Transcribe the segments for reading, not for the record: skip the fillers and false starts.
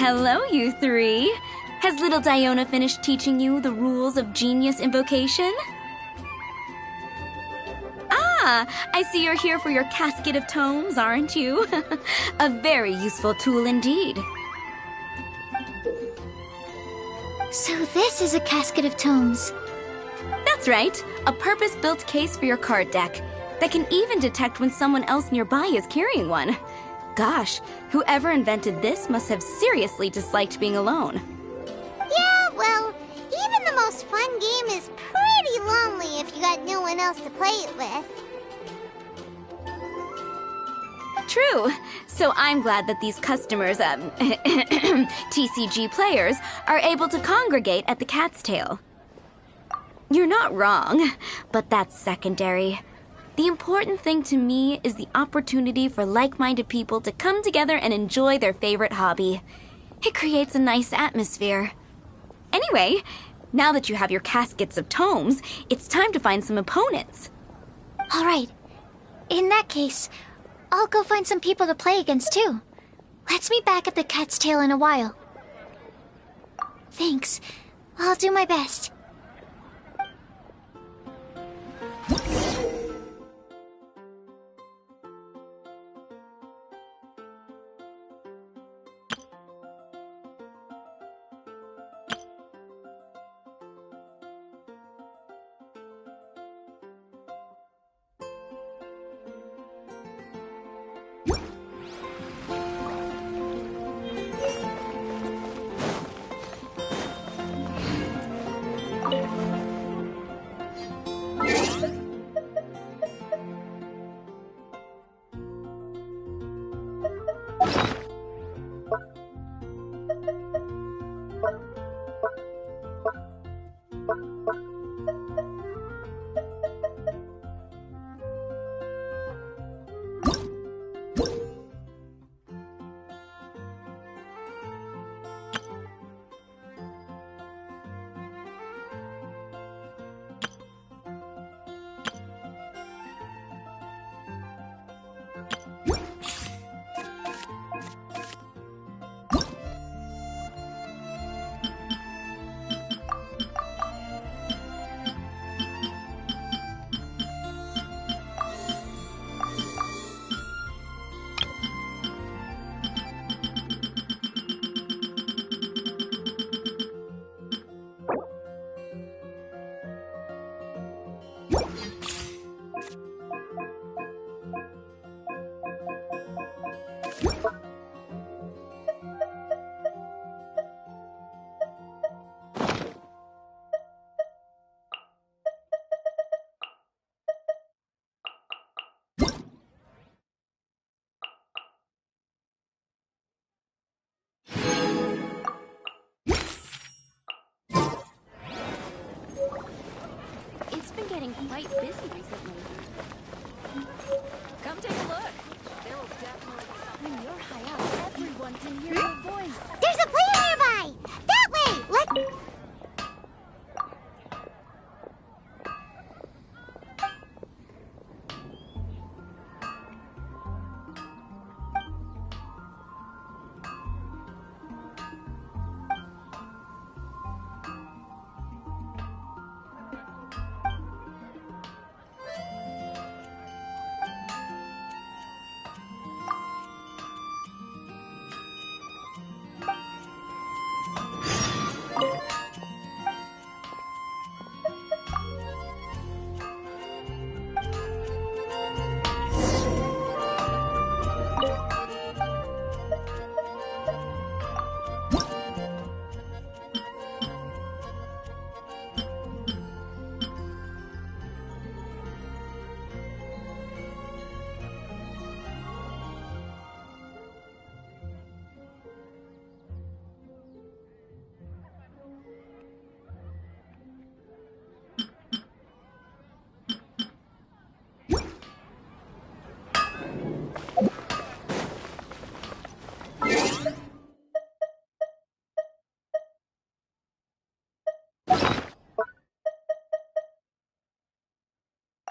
Hello, you three. Has little Diona finished teaching you the rules of genius invocation? Ah, I see you're here for your casket of tomes, aren't you? A very useful tool indeed. So this is a casket of tomes. That's right, a purpose-built case for your card deck that can even detect when someone else nearby is carrying one. Gosh, whoever invented this must have seriously disliked being alone. Yeah, well, even the most fun game is pretty lonely if you got no one else to play it with. True. So I'm glad that these customers, TCG players, are able to congregate at the Cat's Tail. You're not wrong, but that's secondary. The important thing to me is the opportunity for like-minded people to come together and enjoy their favorite hobby. It creates a nice atmosphere. Anyway, now that you have your caskets of tomes, it's time to find some opponents. All right. In that case, I'll go find some people to play against too. Let's meet back at the Cat's Tail in a while. Thanks. I'll do my best. It's been getting quite busy recently. Come take a look. There will definitely be something. When you're high up, everyone can hear your voice. There's a player nearby! That way! Let's...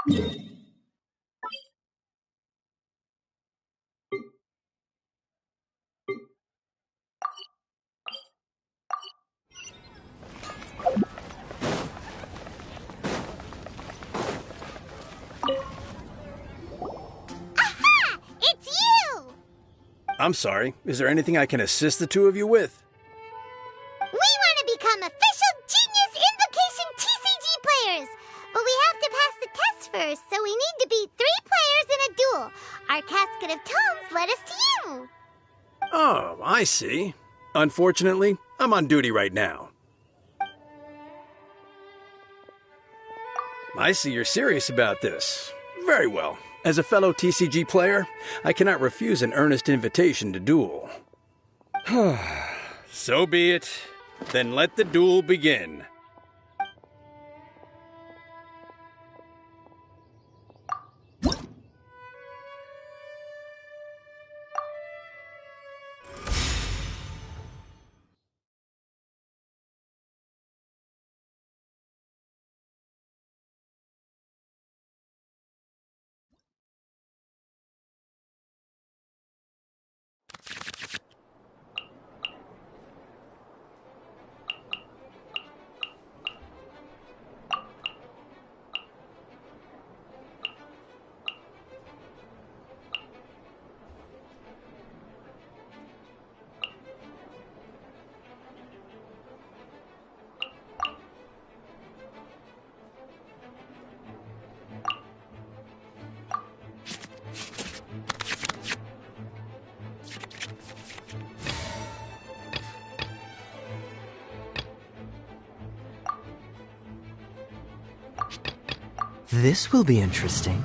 Aha! It's you! I'm sorry, is there anything I can assist the two of you with? We want to become official Genius Invocation TCG players! But we have to pass the test first, so we need to beat 3 players in a duel. Our Casket of Tomes led us to you. Oh, I see. Unfortunately, I'm on duty right now. I see you're serious about this. Very well. As a fellow TCG player, I cannot refuse an earnest invitation to duel. So be it. Then let the duel begin. This will be interesting.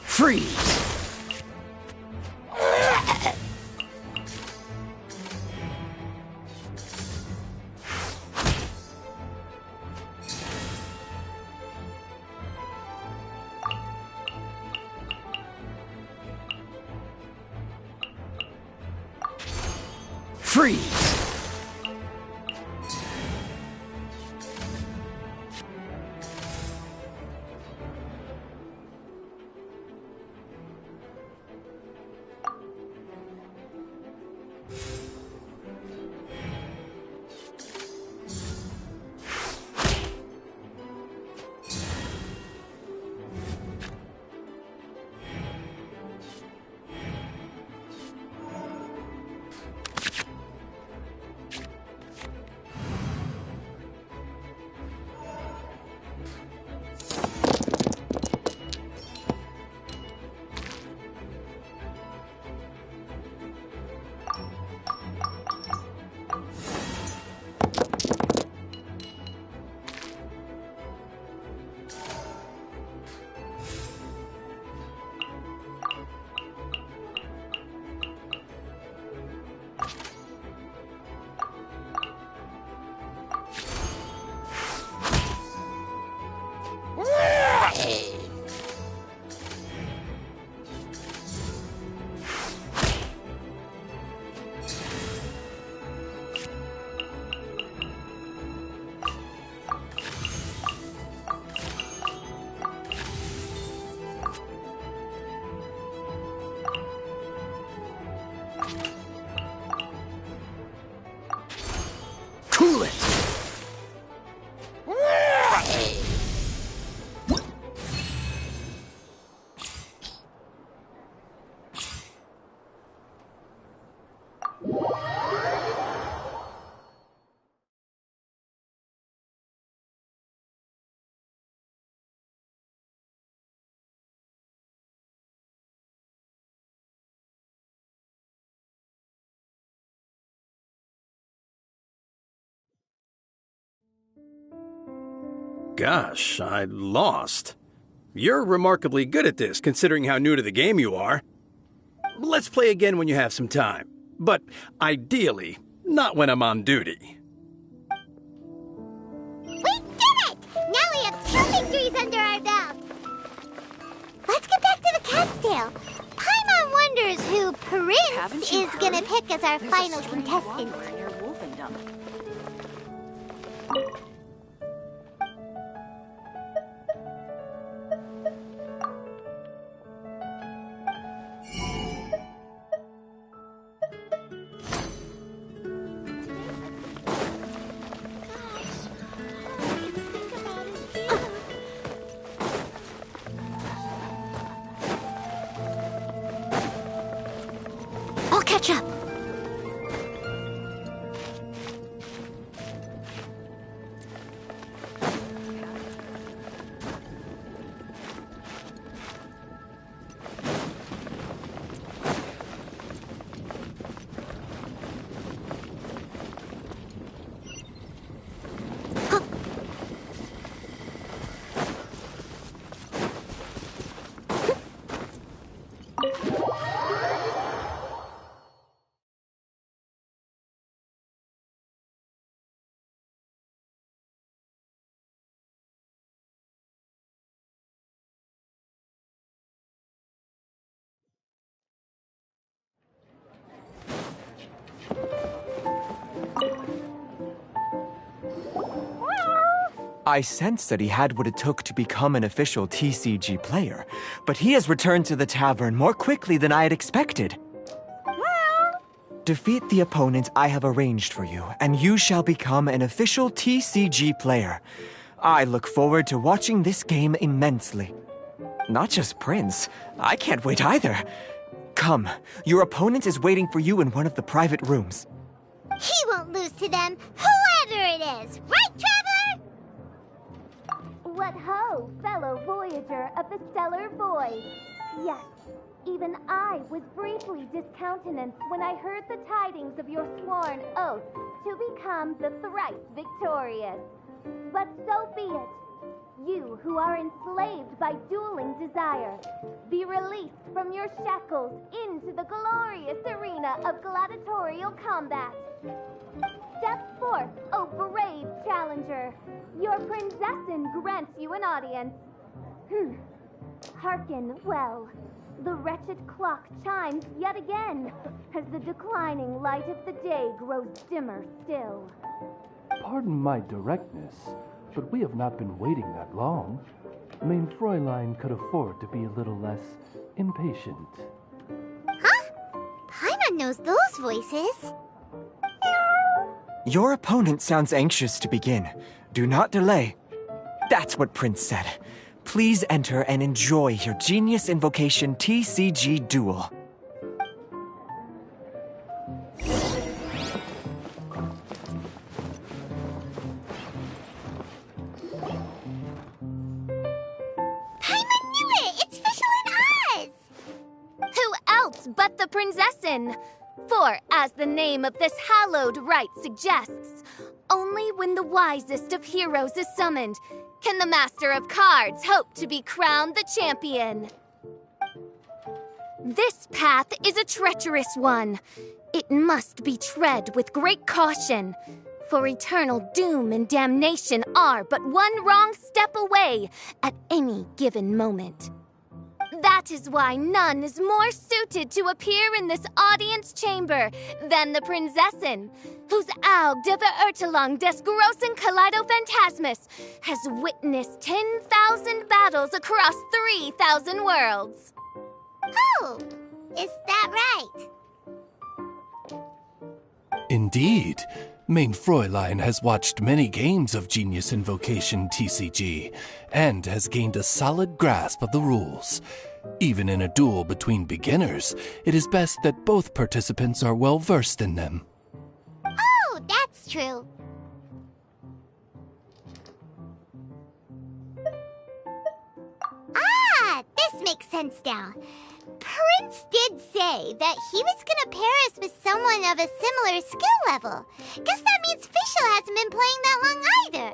Freeze! Freeze! Cool it! Gosh, I lost. You're remarkably good at this, considering how new to the game you are. let's play again when you have some time. But ideally, not when I'm on duty. We did it! Now we have 2 victories under our belt. Let's get back to the cat's tail. Paimon wonders who Prince is gonna pick as our final contestant. I'll catch up. I sensed that he had what it took to become an official TCG player, but he has returned to the tavern more quickly than I had expected. Defeat the opponent I have arranged for you, and you shall become an official TCG player. I look forward to watching this game immensely. Not just Prince, I can't wait either. Come, your opponent is waiting for you in one of the private rooms. He won't lose to them, whoever it is. Right, Traveler? What ho, fellow voyager of the stellar void! Yes, even I was briefly discountenanced when I heard the tidings of your sworn oath to become the thrice victorious. But so be it. You who are enslaved by dueling desire, be released from your shackles into the glorious arena of gladiatorial combat. Step forth, O brave challenger. Your princessin grants you an audience. Hearken well. The wretched clock chimes yet again, as the declining light of the day grows dimmer still. Pardon my directness, but we have not been waiting that long. Mein Fräulein could afford to be a little less impatient. Huh? Paimon knows those voices. Your opponent sounds anxious to begin. Do not delay. That's what Prince said. Please enter and enjoy your Genius Invocation TCG duel. Paimon knew it! It's Fischl and Oz! Who else but the princessin? For, as the name of this hallowed rite suggests, only when the wisest of heroes is summoned can the master of cards hope to be crowned the champion. This path is a treacherous one. It must be tread with great caution, for eternal doom and damnation are but one wrong step away at any given moment. That is why none is more suited to appear in this audience chamber than the princessin, whose Aug de Verurtelung des großen Kaleido-Phantasmus has witnessed 10,000 battles across 3,000 worlds. Oh, is that right? Indeed. Mein Fräulein has watched many games of Genius Invocation TCG, and has gained a solid grasp of the rules. Even in a duel between beginners, it is best that both participants are well versed in them. Oh, that's true. Ah, this makes sense now. Prince did say that he was gonna pair us with someone of a similar skill level. Guess that means Fischl hasn't been playing that long either.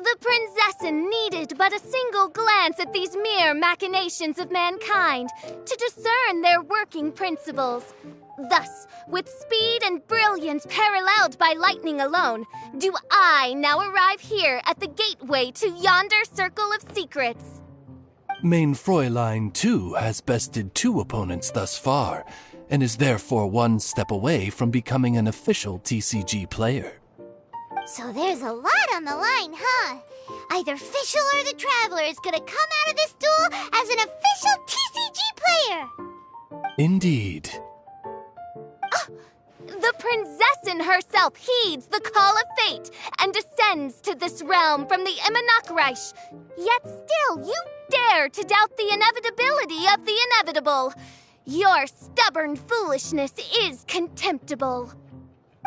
The prinzessin needed but a single glance at these mere machinations of mankind to discern their working principles. Thus, with speed and brilliance paralleled by lightning alone, do I now arrive here at the gateway to yonder circle of secrets. Main Fräulein, too, has bested 2 opponents thus far, and is therefore 1 step away from becoming an official TCG player. So there's a lot on the line, huh? Either Fischl or the Traveler is gonna come out of this duel as an official TCG player! Indeed. The prinzessin herself heeds the call of fate and descends to this realm from the Immanakreich. Yet still, you dare to doubt the inevitability of the inevitable. Your stubborn foolishness is contemptible.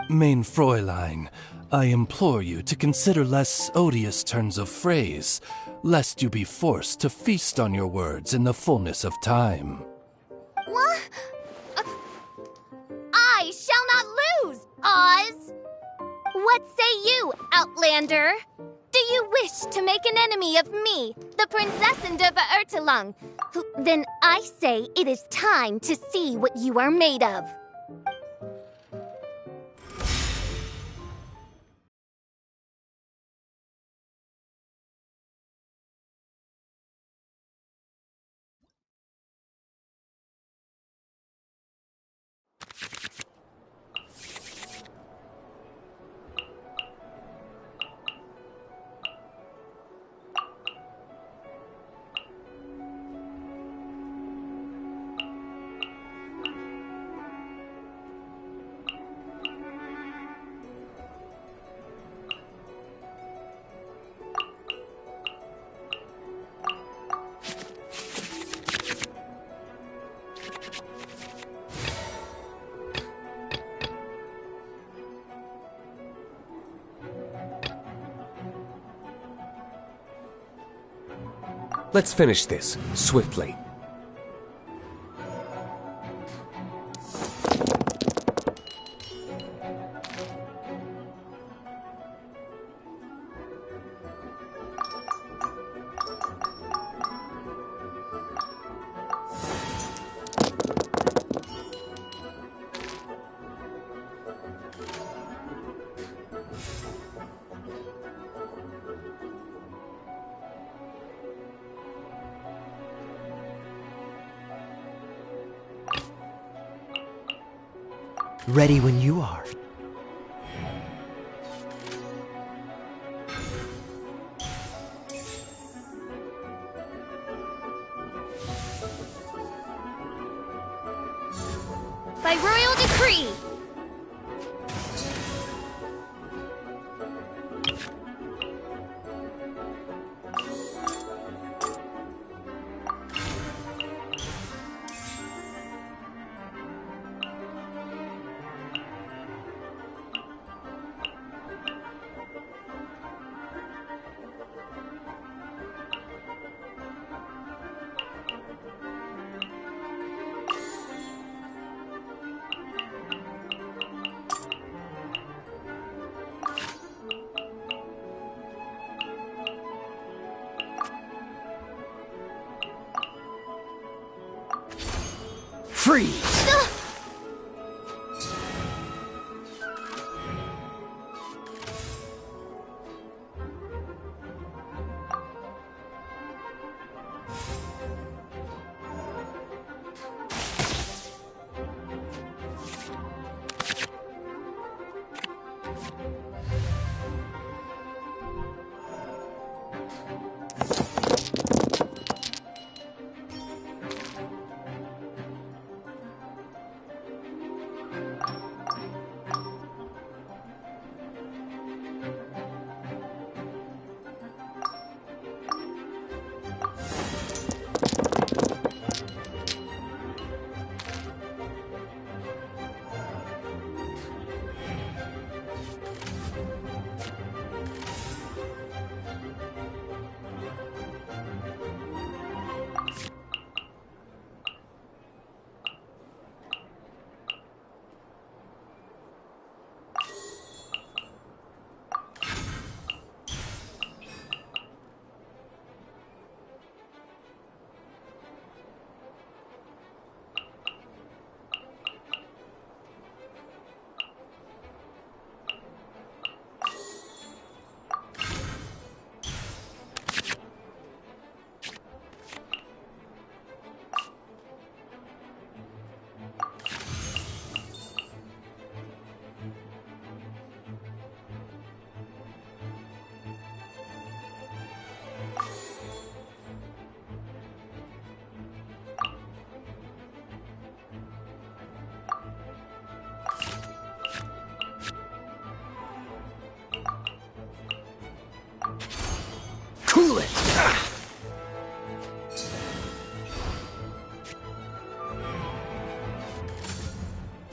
Main Fräulein, I implore you to consider less odious turns of phrase, lest you be forced to feast on your words in the fullness of time. What? I shall not lose, Oz! What say you, Outlander? Do you wish to make an enemy of me, the Prinzessin of Ertelung? Then I say it is time to see what you are made of. Let's finish this, swiftly. Ready when you are. By royal decree! Freeze!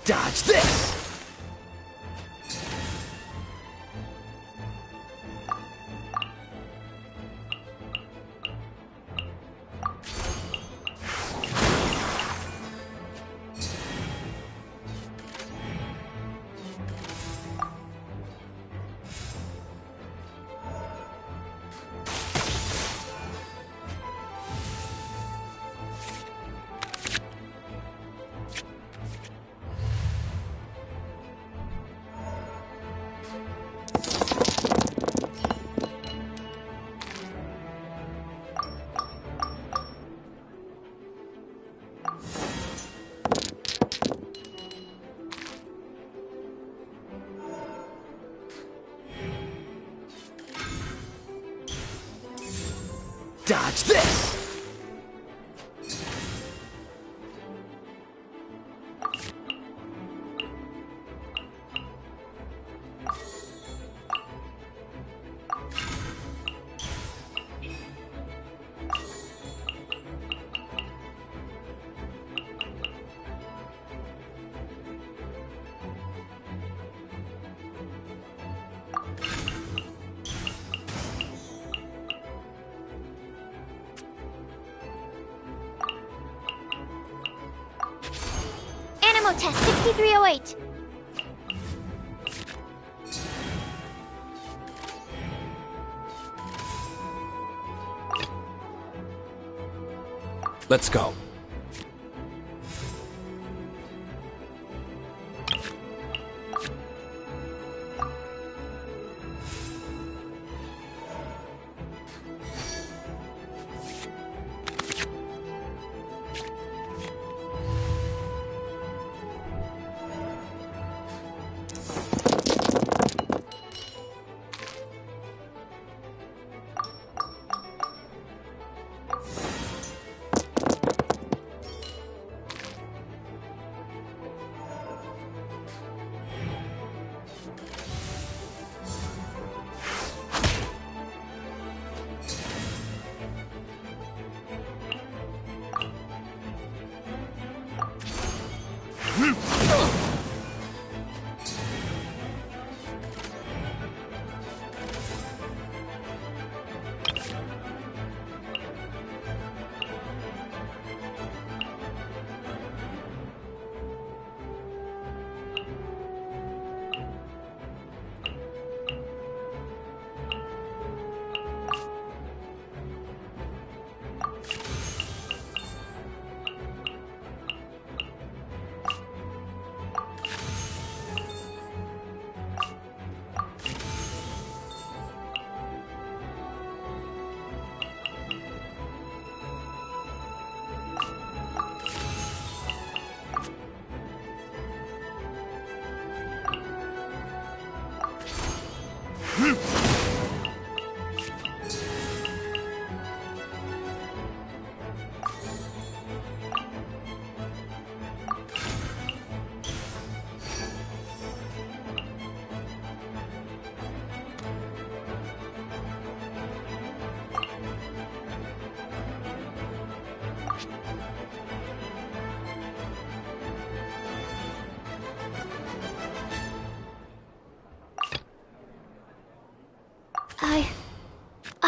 Dodge this! Dodge this! Animal test 6308. Let's go.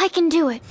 I can do it.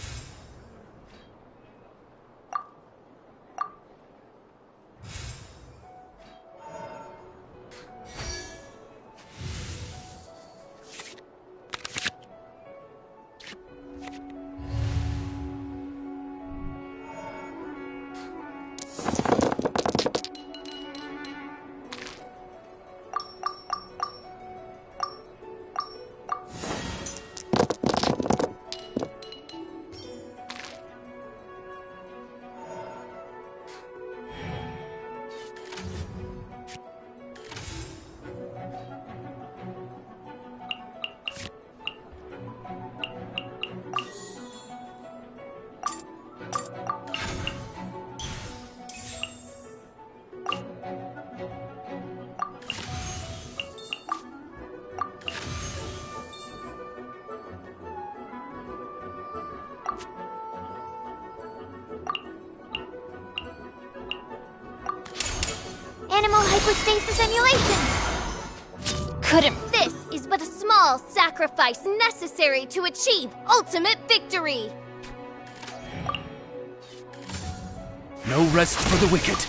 Animal hypostasis emulation! This is but a small sacrifice necessary to achieve ultimate victory! No rest for the wicked.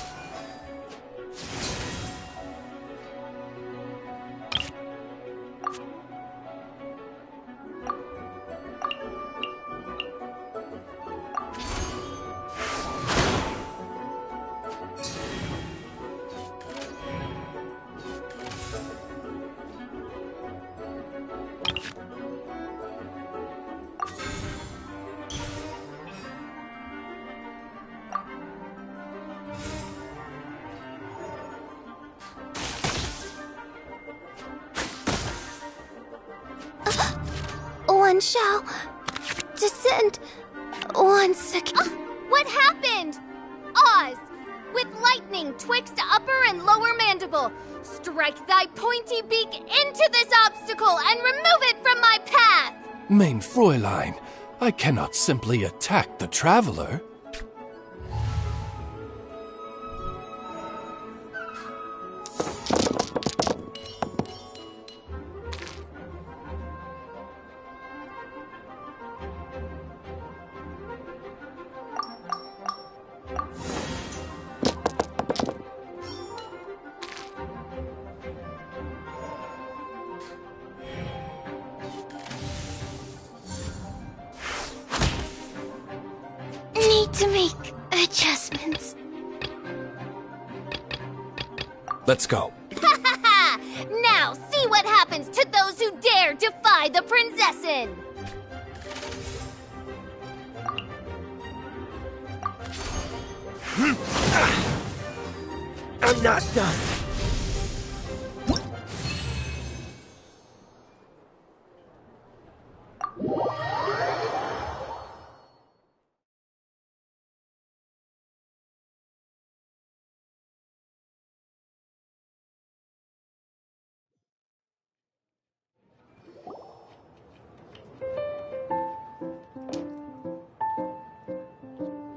One shall descend once again. What happened? Oz, with lightning twixt upper and lower mandible, strike thy pointy beak into this obstacle and remove it from my path! Mein Fräulein, I cannot simply attack the traveler. Need to make adjustments. Let's go. Now see what happens to those who dare defy the Prinzessin! I'm not done.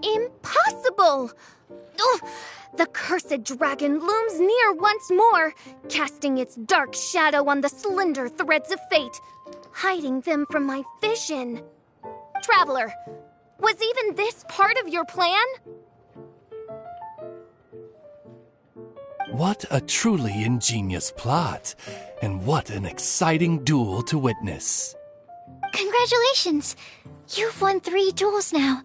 Impossible! Ugh, the cursed dragon looms near once more, casting its dark shadow on the slender threads of fate, hiding them from my vision. Traveler, was even this part of your plan? What a truly ingenious plot, and what an exciting duel to witness. Congratulations! You've won 3 duels now.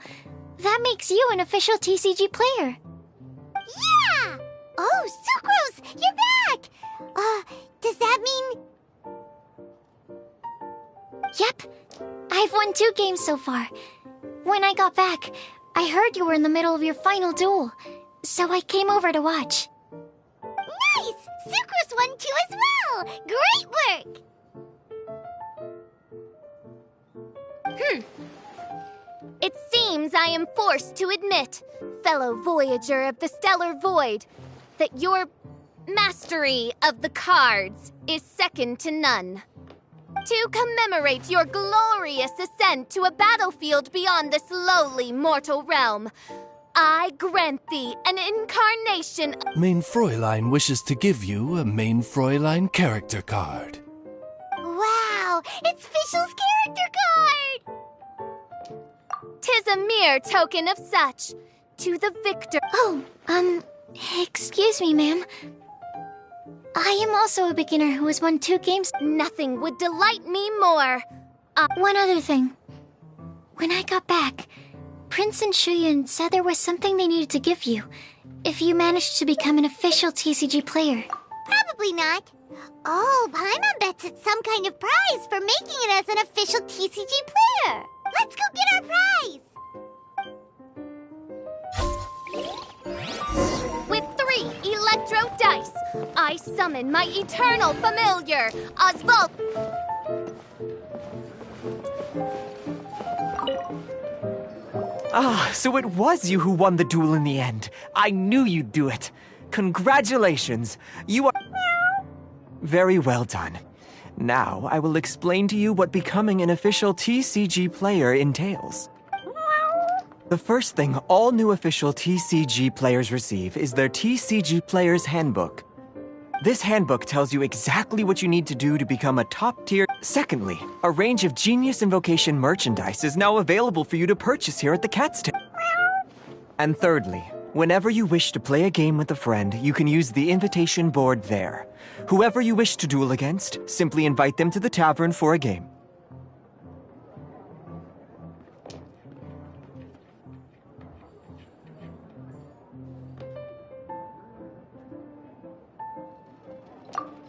That makes you an official TCG player. Yeah! Oh, Sucrose, you're back! Does that mean... Yep. I've won 2 games so far. When I got back, I heard you were in the middle of your final duel, so I came over to watch. Nice! Sucrose won too as well! Great work! It seems I am forced to admit, fellow voyager of the stellar void, that your mastery of the cards is second to none. To commemorate your glorious ascent to a battlefield beyond this lowly mortal realm, I grant thee an incarnation. Mein Fräulein wishes to give you a Mein Fräulein character card. Wow! It's Fischl's character card! 'Tis a mere token of such. To the victor. Oh, excuse me, ma'am. I am also a beginner who has won 2 games. Nothing would delight me more. One other thing. When I got back, Prince and Shuyan said there was something they needed to give you if you managed to become an official TCG player. Probably not. Oh, Paimon bets it's some kind of prize for making it as an official TCG player. Let's go get our prize! With 3 electro dice, I summon my eternal familiar, Oswald. Ah, so it was you who won the duel in the end. I knew you'd do it. Congratulations. You are... Very well done. Now, I will explain to you what becoming an official TCG player entails. The first thing all new official TCG players receive is their TCG Player's Handbook. This handbook tells you exactly what you need to do to become a top-tier. Secondly, a range of Genius Invocation merchandise is now available for you to purchase here at the Cat's Tail. And thirdly, whenever you wish to play a game with a friend, you can use the invitation board there. Whoever you wish to duel against, simply invite them to the tavern for a game.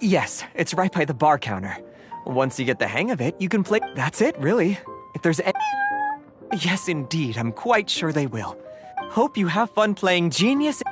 Yes, it's right by the bar counter. Once you get the hang of it, you can play. That's it, really. If there's any. Yes, indeed, I'm quite sure they will. Hope you have fun playing Genius.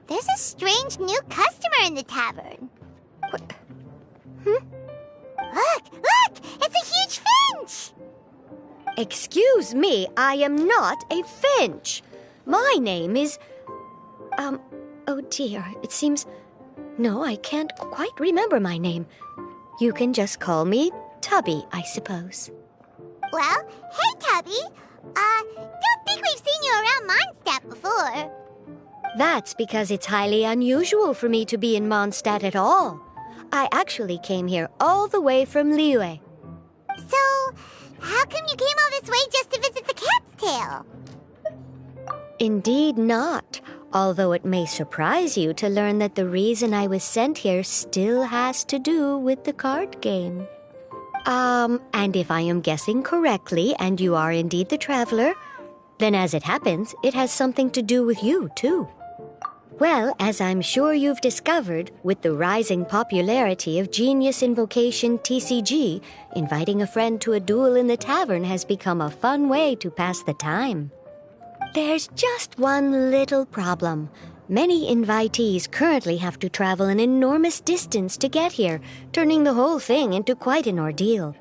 There's a strange new customer in the tavern. What? Look! It's a huge finch! Excuse me, I am not a finch. My name is... oh dear, it seems... No, I can't quite remember my name. You can just call me Tubby, I suppose. Well, hey, Tubby. Don't think we've seen you around Mondstadt before. That's because it's highly unusual for me to be in Mondstadt at all. I actually came here all the way from Liyue. So, how come you came all this way just to visit the Cat's Tail? Indeed not, although it may surprise you to learn that the reason I was sent here still has to do with the card game. And if I am guessing correctly, and you are indeed the traveler, then as it happens, it has something to do with you, too. Well, as I'm sure you've discovered, with the rising popularity of Genius Invocation TCG, inviting a friend to a duel in the tavern has become a fun way to pass the time. There's just one little problem. Many invitees currently have to travel an enormous distance to get here, turning the whole thing into quite an ordeal.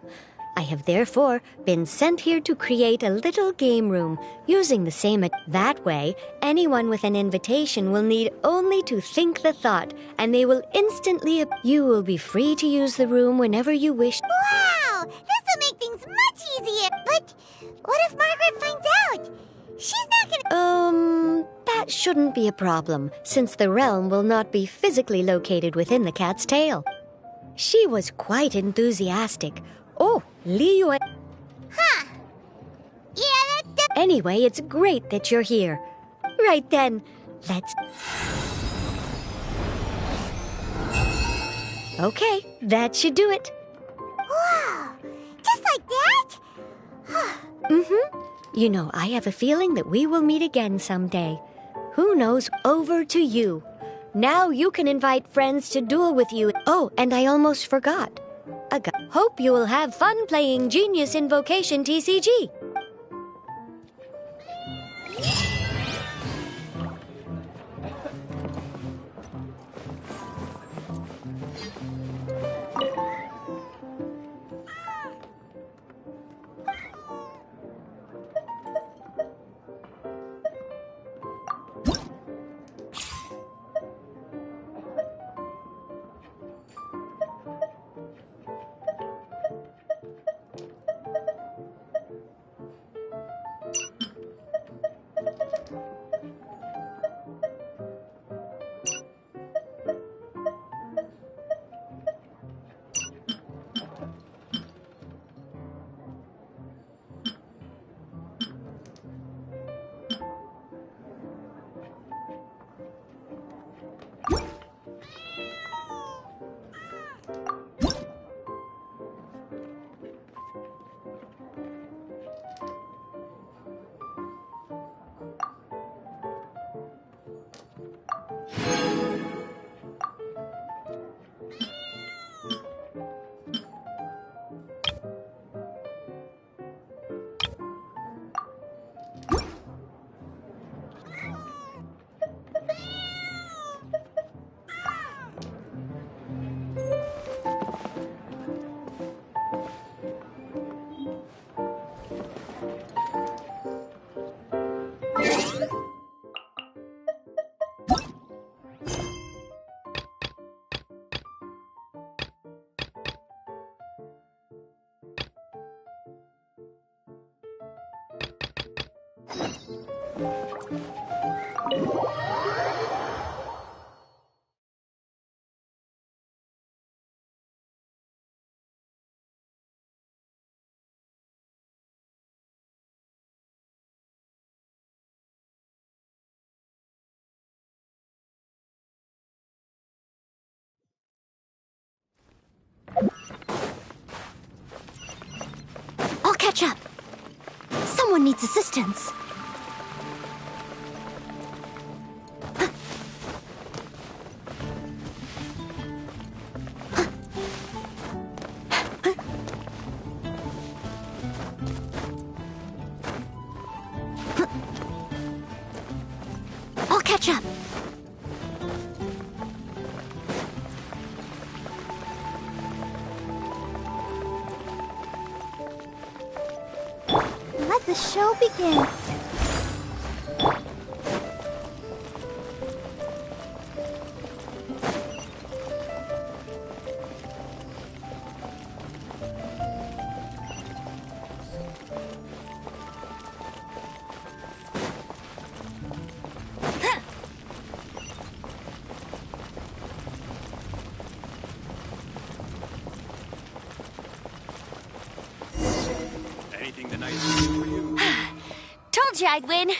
I have therefore been sent here to create a little game room using the same. That way, anyone with an invitation will need only to think the thought, and they will instantly. You will be free to use the room whenever you wish. Wow! This will make things much easier. But what if Margaret finds out? She's not gonna. That shouldn't be a problem, since the realm will not be physically located within the Cat's Tail. She was quite enthusiastic. Oh, Liyue. Huh. Yeah, that. Anyway, it's great that you're here. Right then, let's... Okay, that should do it. Wow! Just like that? Mm-hmm. You know, I have a feeling that we will meet again someday. Who knows? Over to you. Now you can invite friends to duel with you. Oh, and I almost forgot. Hope you will have fun playing Genius Invocation TCG. catch up. Someone needs assistance. I'll catch up. Let the show begin. Anything the night can do for you? Told you I'd win.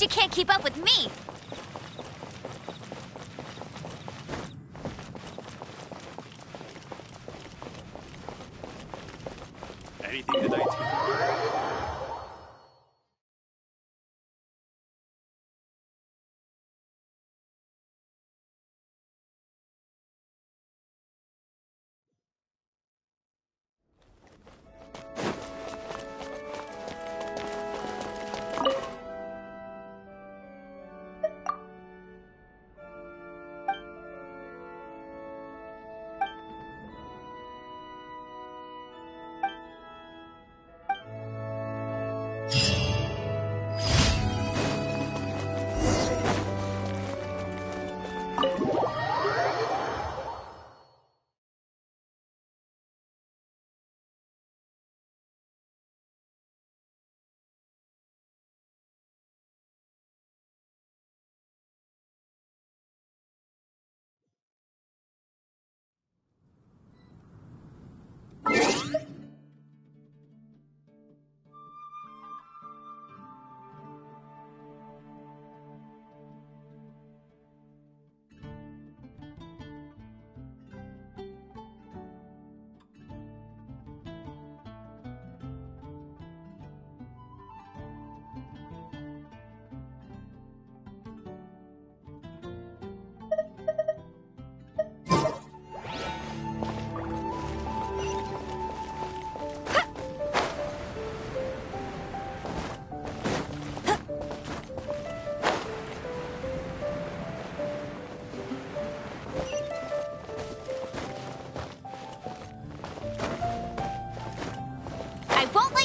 You can't keep up with me. Anything the night can do.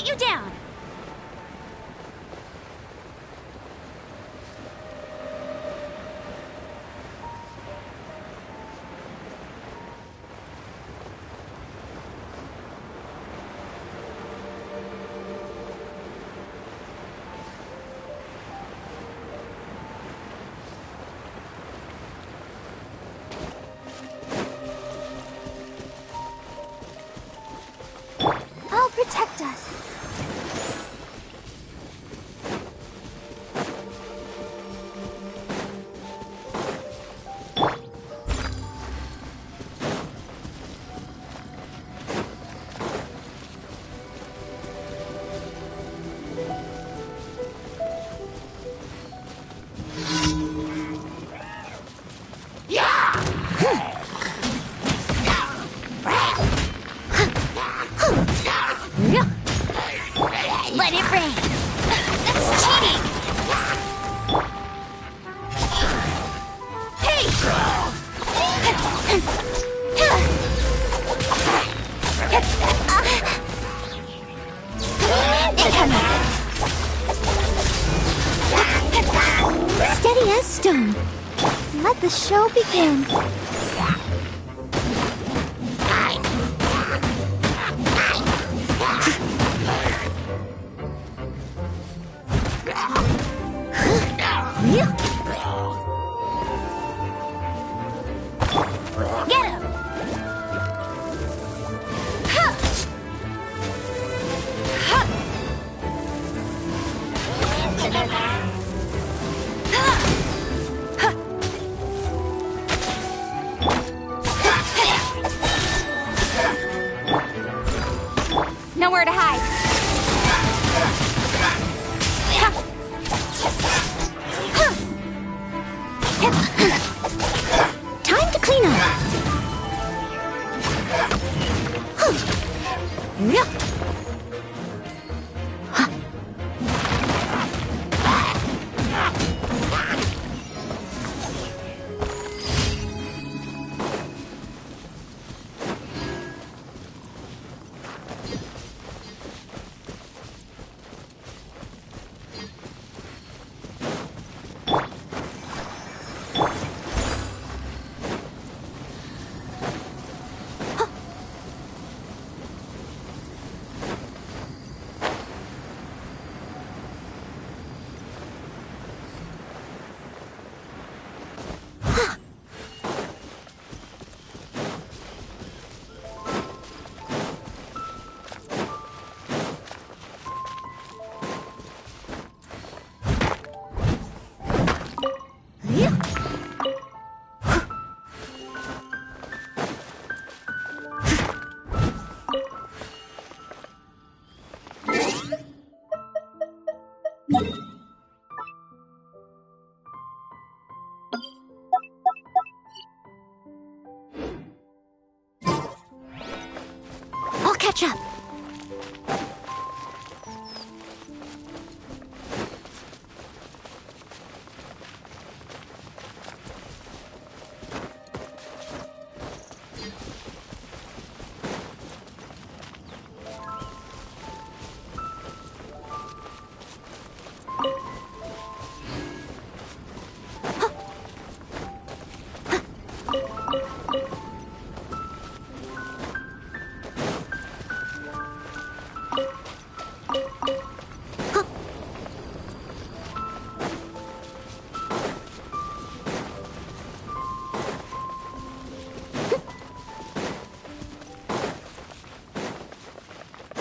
you down! I'll protect us. Let it rain! That's cheating! Hey! Steady as stone. Let the show begin. Get him! Nowhere to hide. Time to clean up. I'll catch up.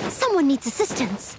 Someone needs assistance.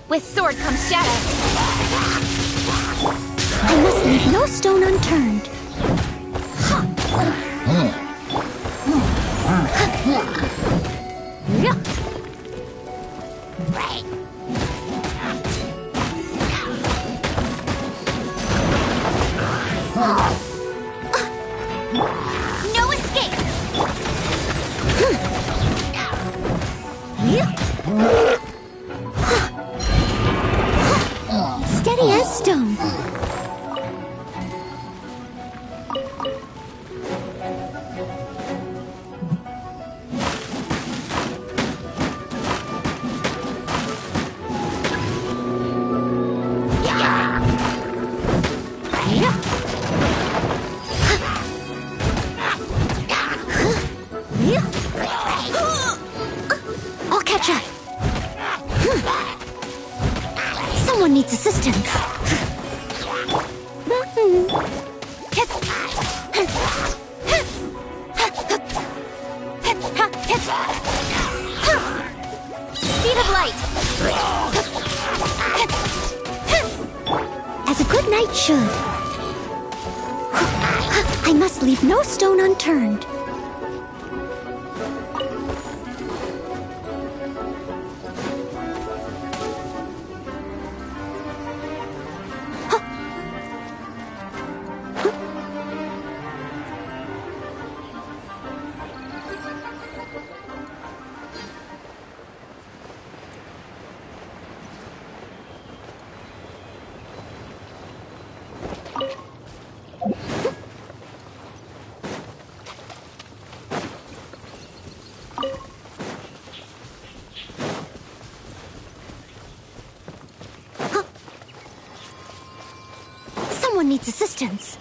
With sword comes shadow. I must leave no stone unturned. No escape! Steady as stone. I'll catch up. Someone needs assistance. Speed of light. As a good knight should. I must leave no stone unturned. Someone needs assistance.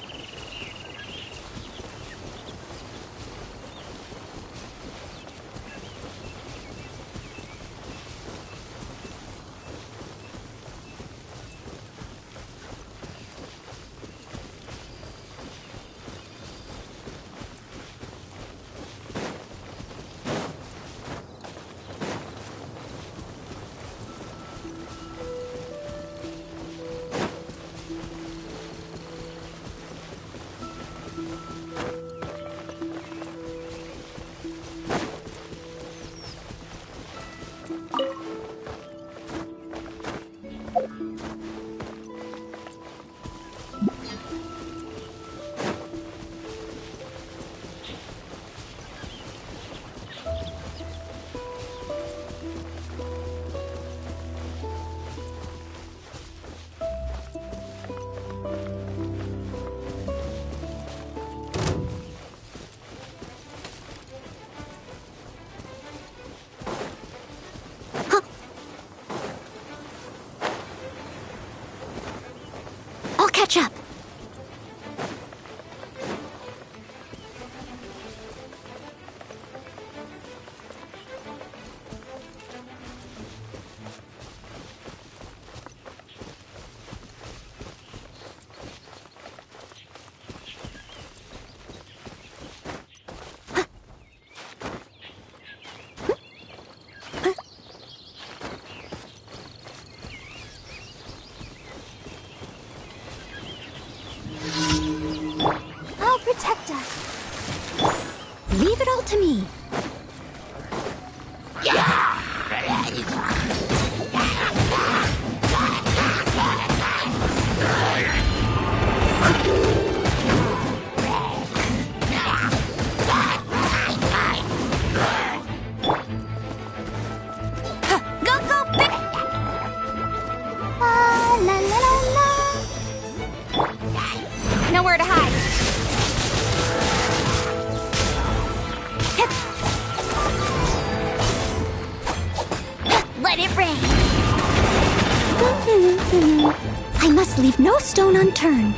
I'll catch up. Protect us. Leave it all to me. Go, go, big! La la la la. Nowhere to hide. Let it rain. I must leave no stone unturned.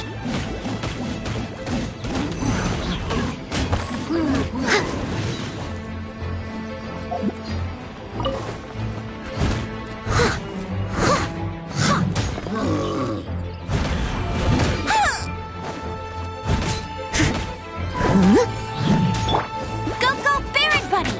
Go, go, Baron Buddy!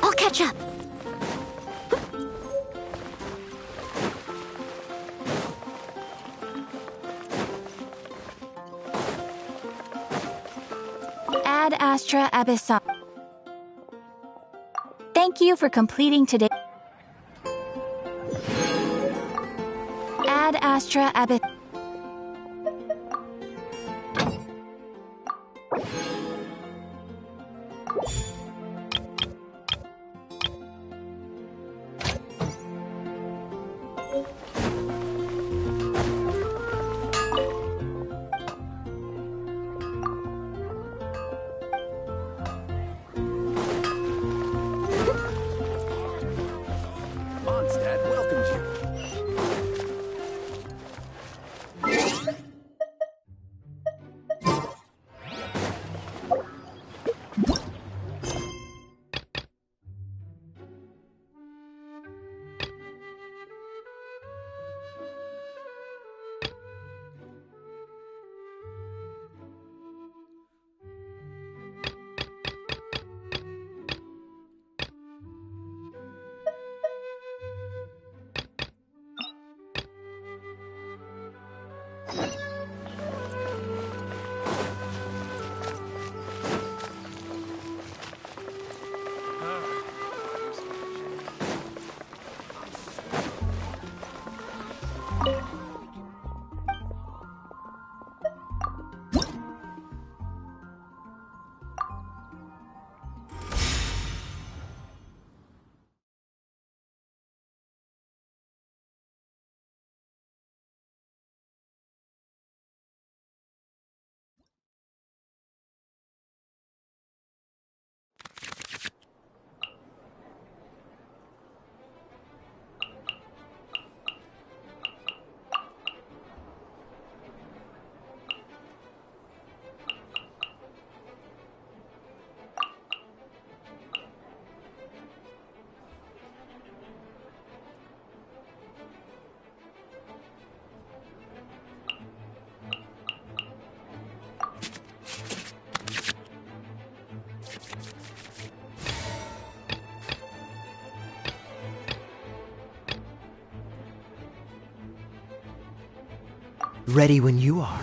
I'll catch up. Ad Astra Abyssal. Thank you for completing today. Ad Astra Abyssal. Mondstadt welcomes you. Ready when you are.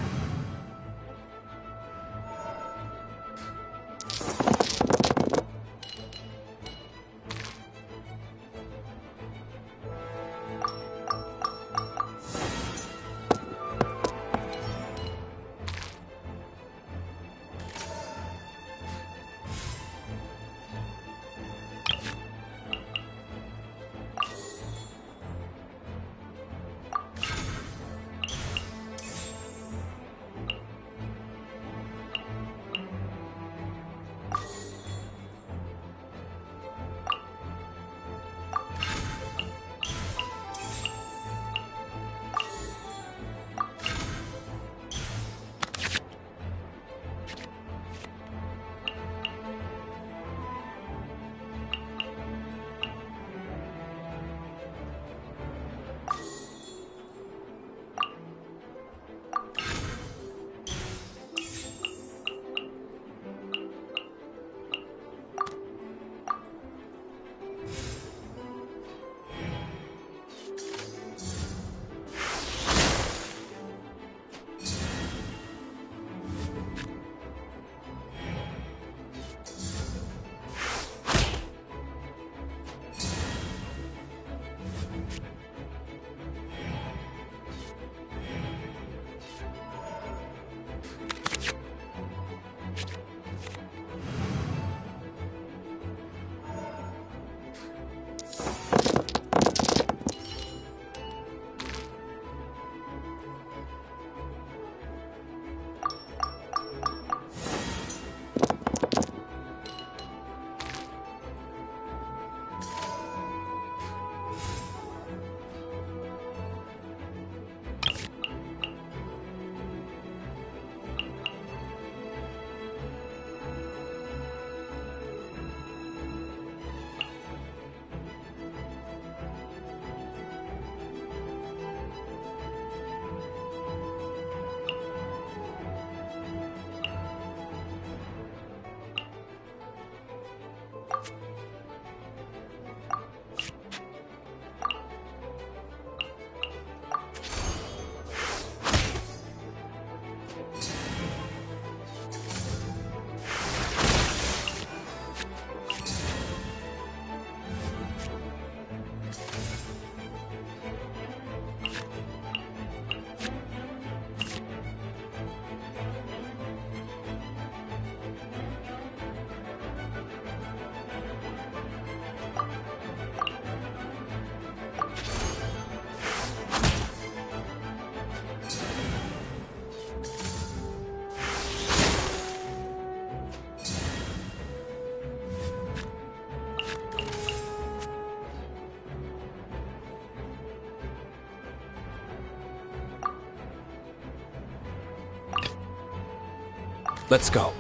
Let's go.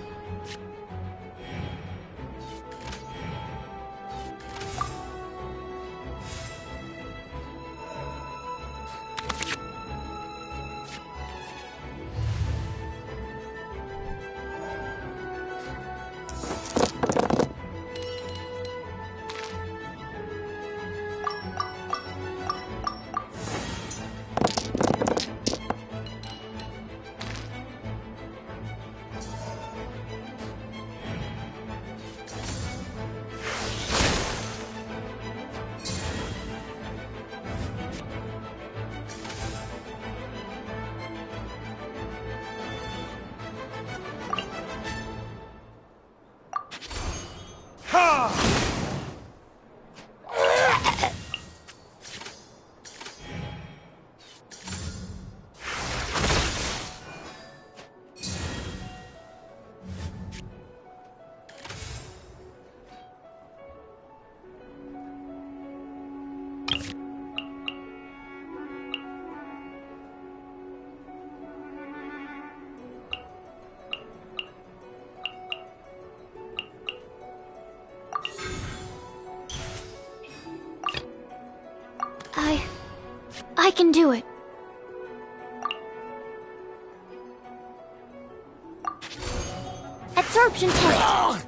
I can do it. Absorption test.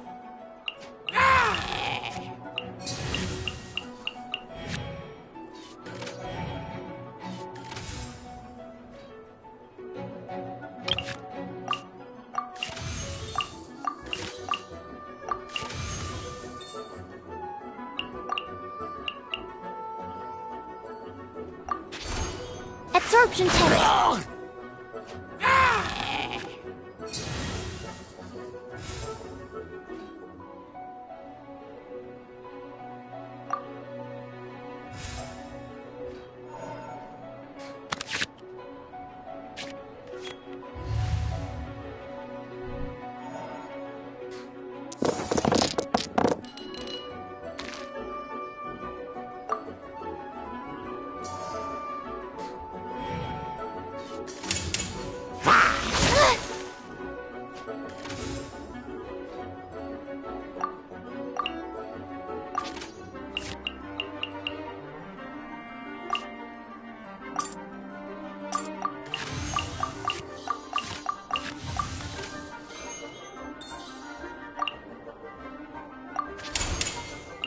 Absorption test.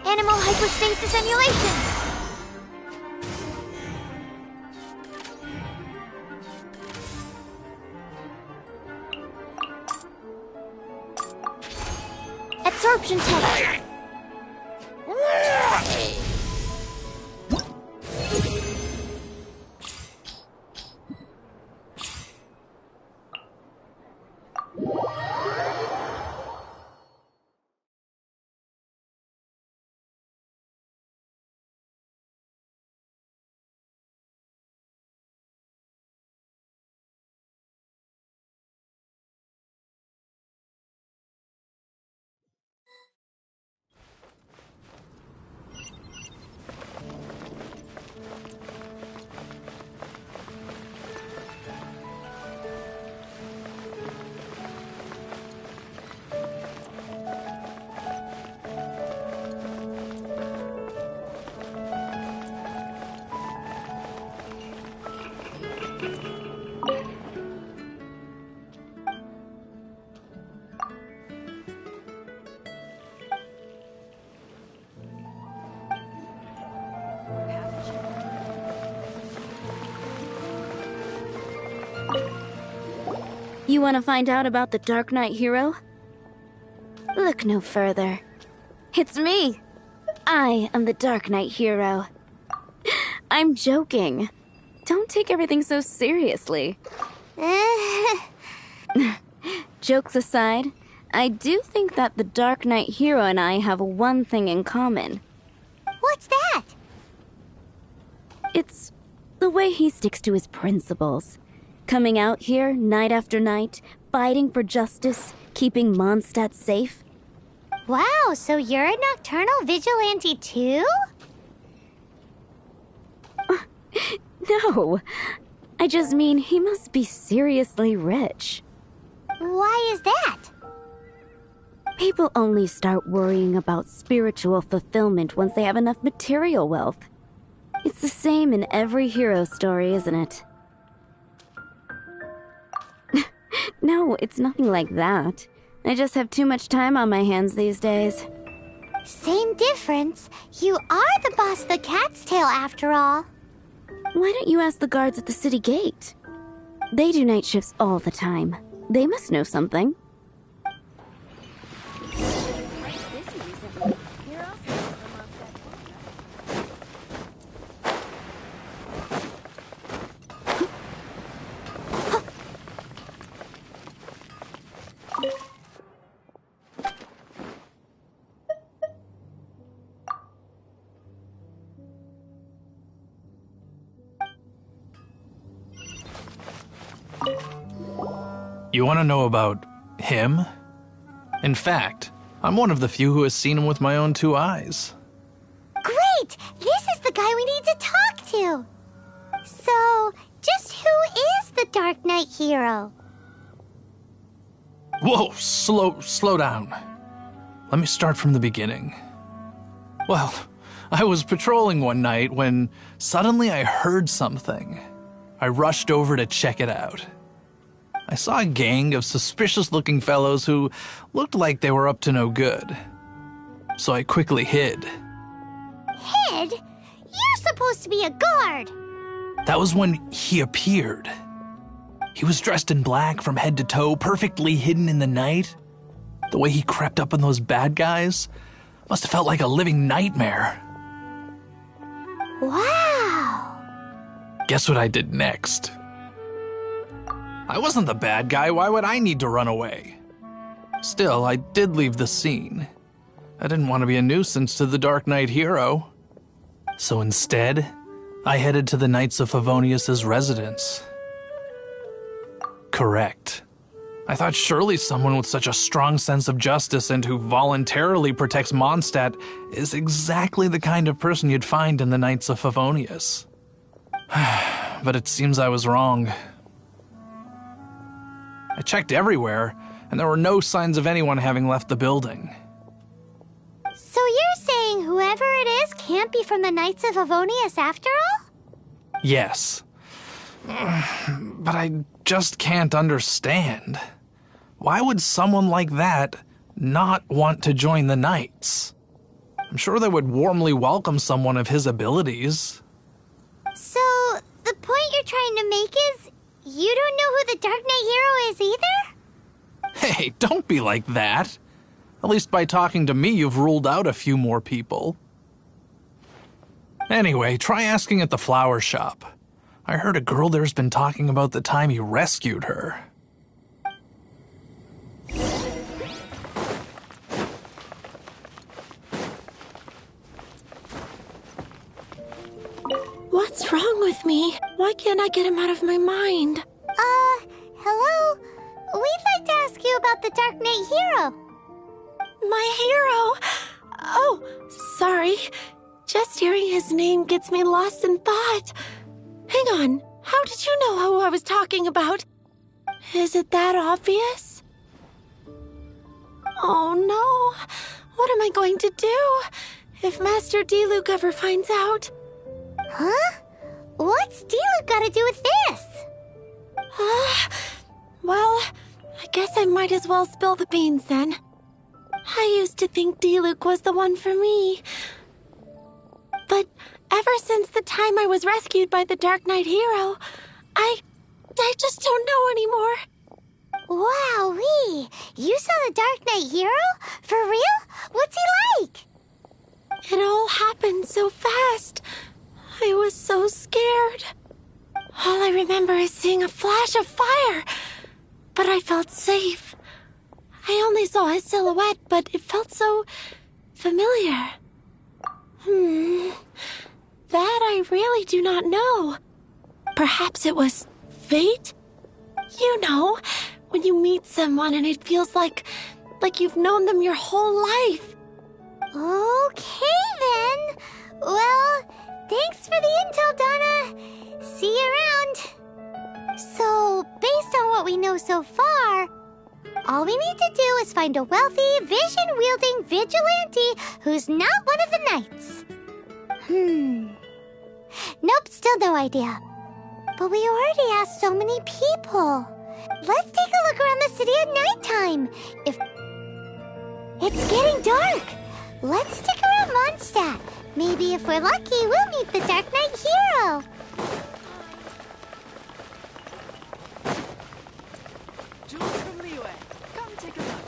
Animal hypostasis emulation! Absorption test! You want to find out about the Dark Knight hero? Look no further. It's me! I am the Dark Knight hero. I'm joking. Don't take everything so seriously. Jokes aside, I do think that the Dark Knight hero and I have one thing in common. What's that? It's the way he sticks to his principles. Coming out here night after night, fighting for justice, keeping Mondstadt safe. Wow, so you're a nocturnal vigilante too? No, I just mean he must be seriously rich. Why is that? People only start worrying about spiritual fulfillment once they have enough material wealth. It's the same in every hero story, isn't it? No, it's nothing like that. I just have too much time on my hands these days. Same difference. You are the boss of the Cat's Tail after all. Why don't you ask the guards at the city gate? They do night shifts all the time. They must know something. You want to know about him? In fact, I'm one of the few who has seen him with my own 2 eyes. Great! This is the guy we need to talk to. So, just who is the Dark Knight hero? Whoa, slow down. Let me start from the beginning. Well, I was patrolling one night when suddenly I heard something. I rushed over to check it out. I saw a gang of suspicious-looking fellows who looked like they were up to no good. So I quickly hid. Hid? You're supposed to be a guard. That was when he appeared. He was dressed in black from head to toe, perfectly hidden in the night. The way he crept up on those bad guys must have felt like a living nightmare. Wow. Guess what I did next? I wasn't the bad guy. Why would I need to run away? Still, I did leave the scene. I didn't want to be a nuisance to the Dark Knight hero. So instead, I headed to the Knights of Favonius' residence. Correct. I thought surely someone with such a strong sense of justice and who voluntarily protects Mondstadt is exactly the kind of person you'd find in the Knights of Favonius. But it seems I was wrong. I checked everywhere, and there were no signs of anyone having left the building. So you're saying whoever it is can't be from the Knights of Favonius after all? Yes. But I just can't understand. Why would someone like that not want to join the Knights? I'm sure they would warmly welcome someone of his abilities. So, the point you're trying to make is you don't know who the Dark Knight hero is either? Hey, don't be like that. At least by talking to me, you've ruled out a few more people. Anyway, try asking at the flower shop. I heard a girl there's been talking about the time you rescued her. What's wrong with me? Why can't I get him out of my mind? Hello? We'd like to ask you about the Dark Knight hero. My hero? Oh, sorry. Just hearing his name gets me lost in thought. Hang on, how did you know who I was talking about? Is it that obvious? Oh no, what am I going to do if Master Diluc ever finds out? Huh? What's Diluc got to do with this? Well, I guess I might as well spill the beans then. I used to think Diluc was the one for me. But ever since the time I was rescued by the Dark Knight hero, I just don't know anymore. Wowee! You saw the Dark Knight hero? For real? What's he like? It all happened so fast. I was so scared. All I remember is seeing a flash of fire, but I felt safe. I only saw his silhouette, but it felt so familiar. That I really do not know. Perhaps it was fate? You know, when you meet someone and it feels like you've known them your whole life. Okay then. Well, thanks for the intel, Donna. See you around. So, based on what we know so far, All we need to do is find a wealthy, vision-wielding vigilante who's not one of the knights. Nope, still no idea. But we already asked so many people. Let's take a look around the city at nighttime. It's getting dark. Let's stick around Mondstadt. Maybe if we're lucky, we'll meet the Dark Knight hero. Jules from Liyue, come take a look.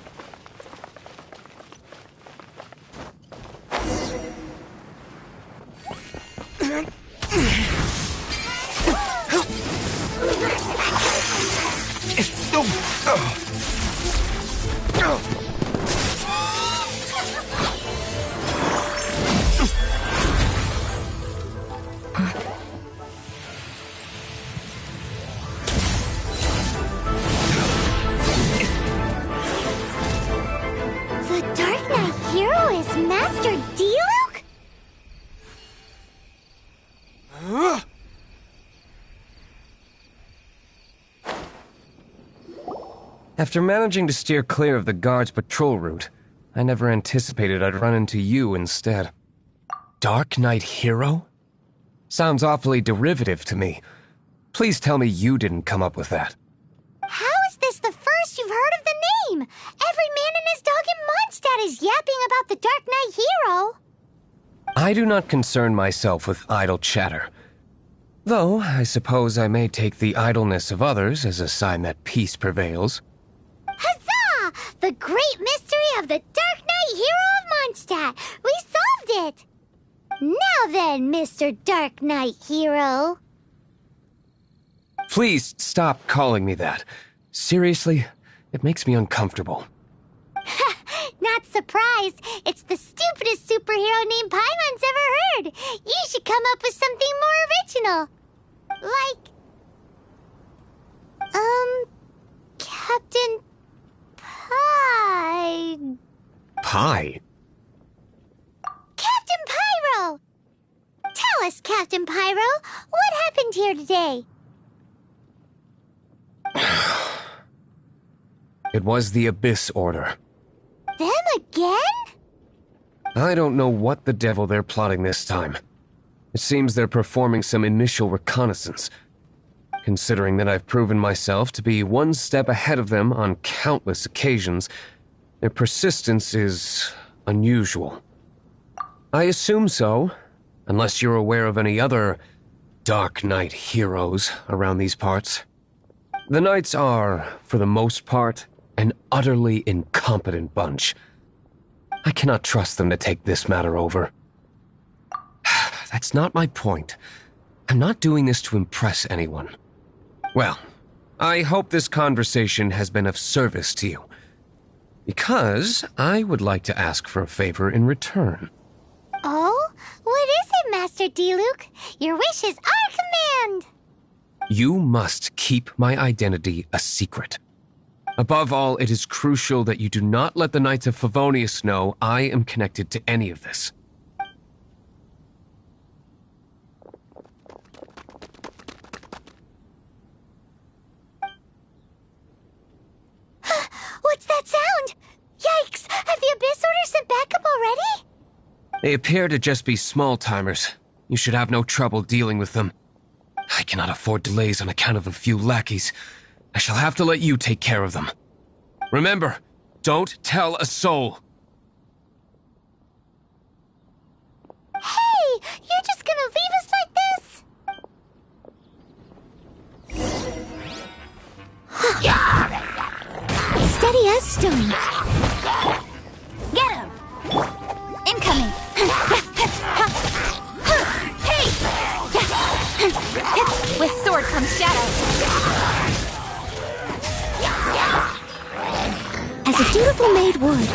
The Dark Knight hero is Master Diluc? After managing to steer clear of the guards' patrol route, I never anticipated I'd run into you instead. Dark Knight Hero? Sounds awfully derivative to me. Please tell me you didn't come up with that. How is this the first you've heard of the name? Every man and his dog in Mondstadt is yapping about the Dark Knight hero. I do not concern myself with idle chatter. Though, I suppose I may take the idleness of others as a sign that peace prevails. Huzzah! The great mystery of the Dark Knight hero of Mondstadt. We solved it! Now then, Mr. Dark Knight hero. Please stop calling me that. Seriously, it makes me uncomfortable. Not surprised. It's the stupidest superhero name Paimon's ever heard. You should come up with something more original. Like... Captain Pie... Pie? Captain Pyro! Tell us, Captain Pyro, what happened here today? It was the Abyss Order. Them again? I don't know what the devil they're plotting this time. It seems they're performing some initial reconnaissance. Considering that I've proven myself to be one step ahead of them on countless occasions, their persistence is unusual. I assume so, unless you're aware of any other Dark Knight heroes around these parts. The Knights are, for the most part, an utterly incompetent bunch. I cannot trust them to take this matter over. That's not my point. I'm not doing this to impress anyone. Well, I hope this conversation has been of service to you. Because I would like to ask for a favor in return. Oh? What is it, Master Diluc? Your wish is our command! You must keep my identity a secret. Above all, it is crucial that you do not let the Knights of Favonius know I am connected to any of this. What's that sound? Yikes! Have the Abyss Order sent backup already? They appear to just be small-timers. You should have no trouble dealing with them. I cannot afford delays on account of a few lackeys. I shall have to let you take care of them. Remember, don't tell a soul. Hey! You're just gonna leave us like this? Steady as stone. Get him! Incoming! Hey! With sword comes shadow. As a dutiful maid would.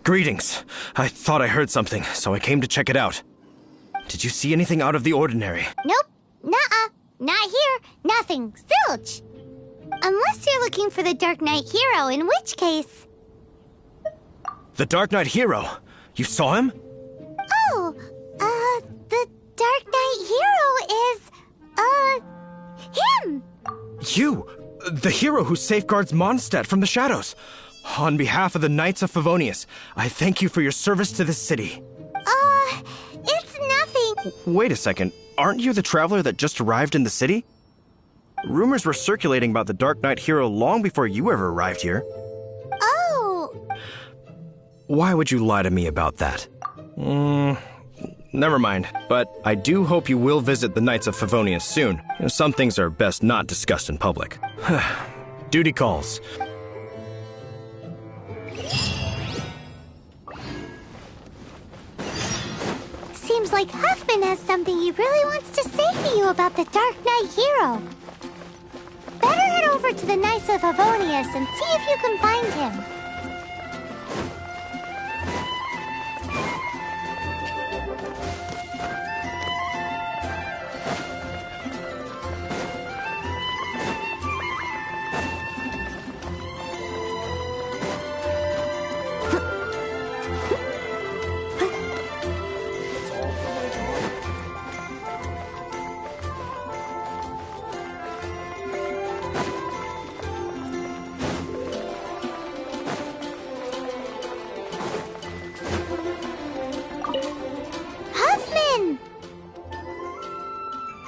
Greetings. I thought I heard something, so I came to check it out. Did you see anything out of the ordinary? Nope. Nuh-uh. Not here. Nothing. Zilch. Unless you're looking for the Dark Knight hero, in which case... The Dark Knight hero? You saw him? Oh, the Dark Knight hero is, him! You! The hero who safeguards Mondstadt from the shadows. On behalf of the Knights of Favonius, I thank you for your service to this city. It's nothing. Wait a second. Aren't you the traveler that just arrived in the city? Rumors were circulating about the Dark Knight hero long before you ever arrived here. Oh. Why would you lie to me about that? Never mind. But I do hope you will visit the Knights of Favonius soon. Some things are best not discussed in public. Duty calls. Seems like Huffman has something he really wants to say to you about the Dark Knight hero. Better head over to the Knights of Favonius and see if you can find him.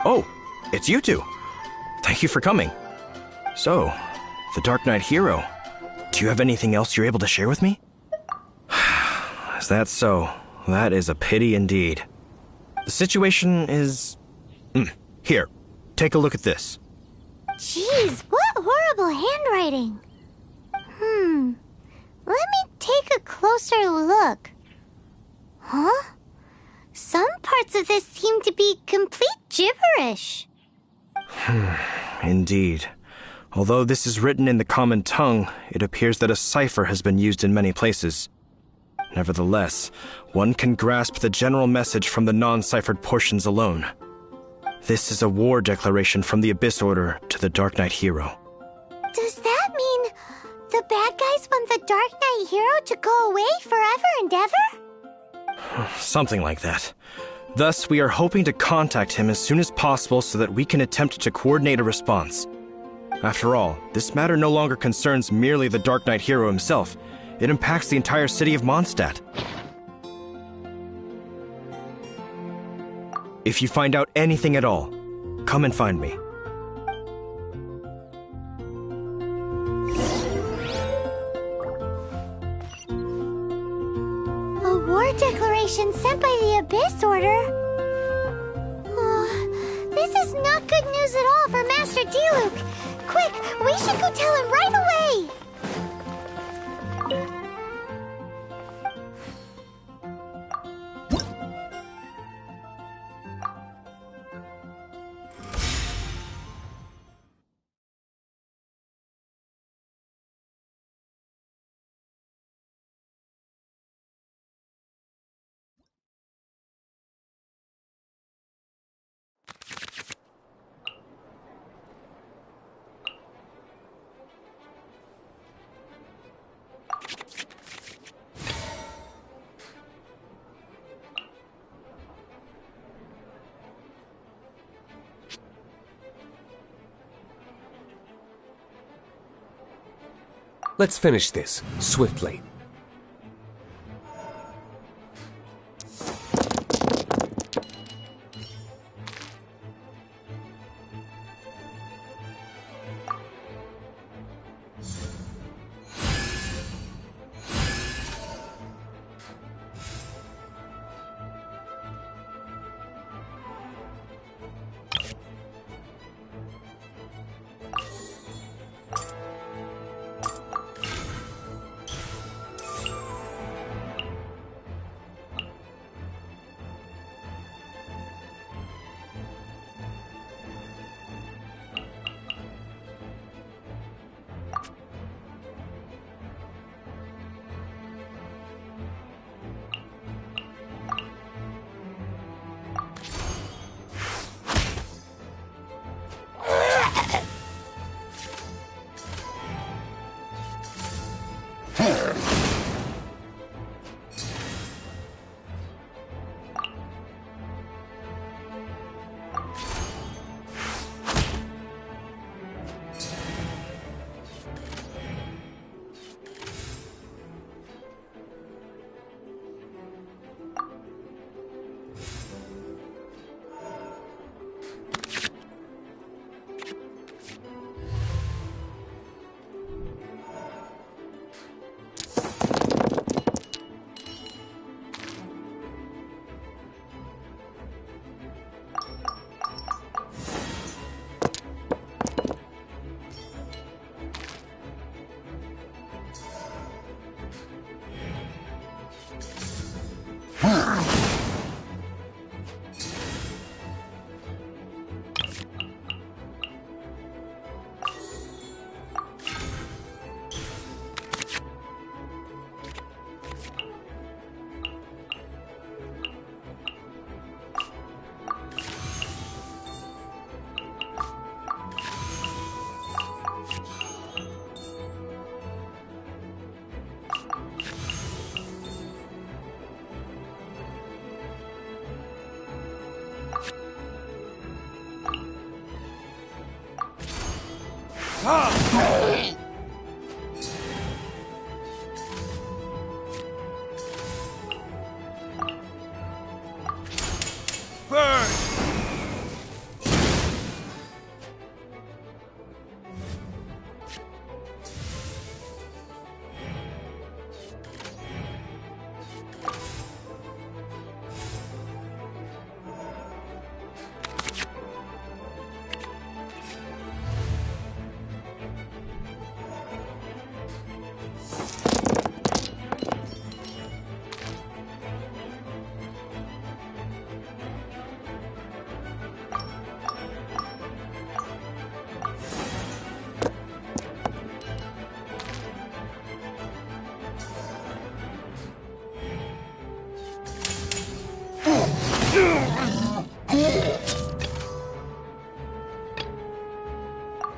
Oh, it's you two. Thank you for coming. So, the Dark Knight hero. Do you have anything else you're able to share with me? Is that so? That is a pity indeed. The situation is... Here, take a look at this. Jeez, what horrible handwriting. Let me take a closer look. Huh? Some parts of this seem to be complete gibberish. Indeed. Although this is written in the common tongue, it appears that a cipher has been used in many places. Nevertheless, one can grasp the general message from the non-ciphered portions alone. This is a war declaration from the Abyss Order to the Dark Knight hero. Does that mean the bad guys want the Dark Knight hero to go away forever and ever? Something like that. Thus, we are hoping to contact him as soon as possible so that we can attempt to coordinate a response. After all, this matter no longer concerns merely the Dark Knight hero himself. It impacts the entire city of Mondstadt. If you find out anything at all, come and find me. A war declaration sent by the Abyss Order? This is not good news at all for Master Diluc. Quick, we should go tell him right away! Let's finish this, swiftly.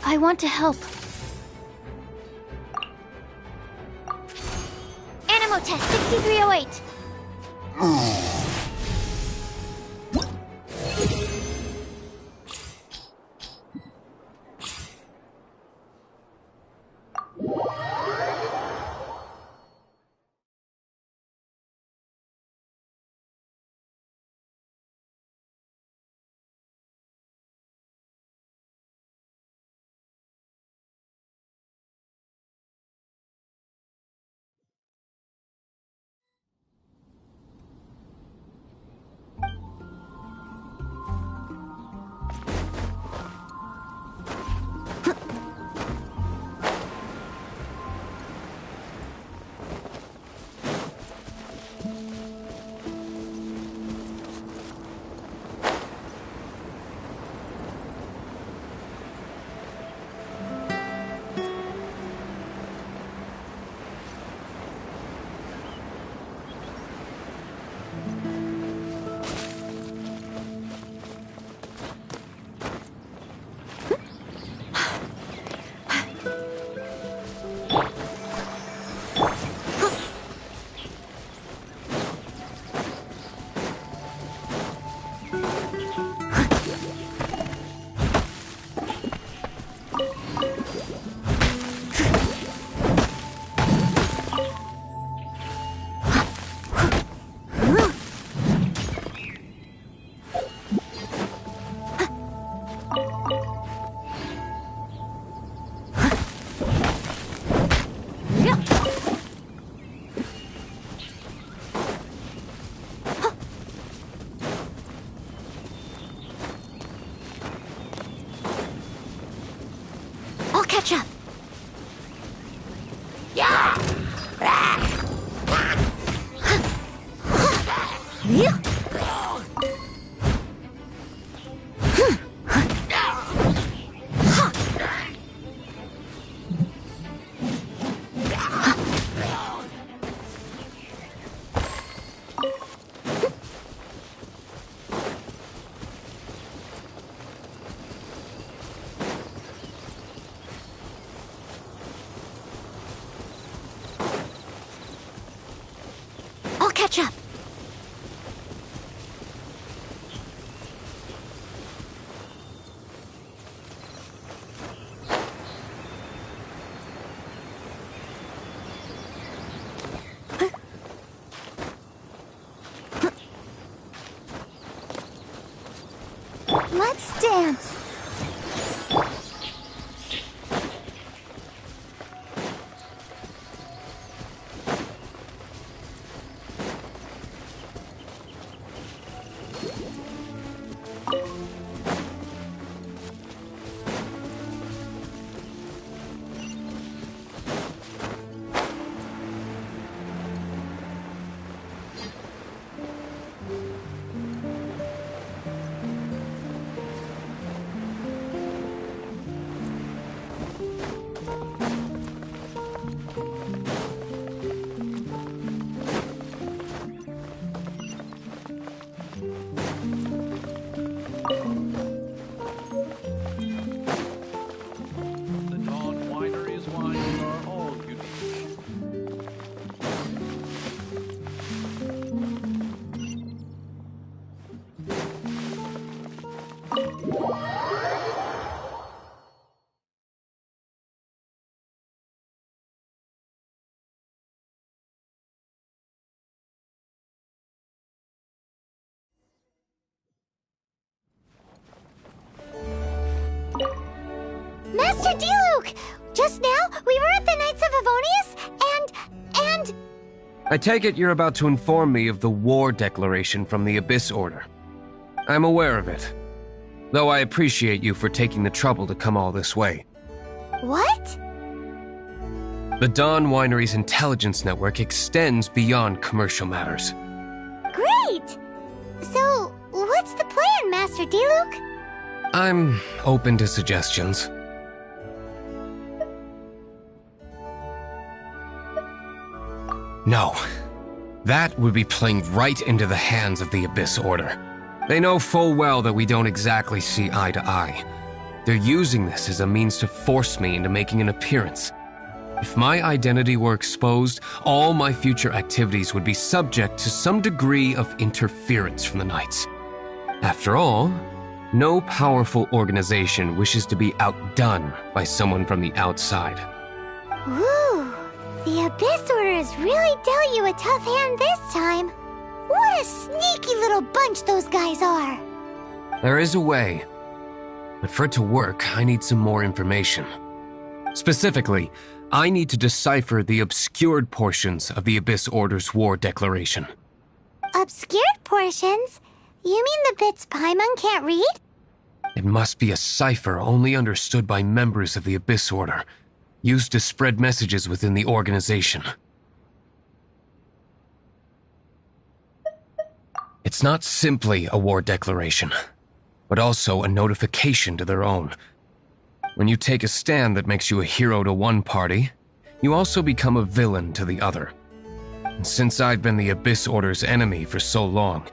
I want to help. Animo test 6308. Catch up. Catch up. Let's dance. Master Diluc! Just now, we were at the Knights of Avonius, and... I take it you're about to inform me of the war declaration from the Abyss Order. I'm aware of it, though I appreciate you for taking the trouble to come all this way. What? The Dawn Winery's intelligence network extends beyond commercial matters. Great! So, what's the plan, Master Diluc? I'm open to suggestions. No. That would be playing right into the hands of the Abyss Order. They know full well that we don't exactly see eye to eye. They're using this as a means to force me into making an appearance. If my identity were exposed, all my future activities would be subject to some degree of interference from the Knights. After all, no powerful organization wishes to be outdone by someone from the outside. Ooh, the Abyss Order has really dealt you a tough hand this time. What a sneaky little bunch those guys are. There is a way, but for it to work, I need some more information. Specifically, I need to decipher the obscured portions of the Abyss Order's war declaration. Obscured portions? You mean the bits Paimon can't read? It must be a cipher only understood by members of the Abyss Order, used to spread messages within the organization. It's not simply a war declaration, but also a notification to their own. When you take a stand that makes you a hero to one party, you also become a villain to the other. And since I've been the Abyss Order's enemy for so long,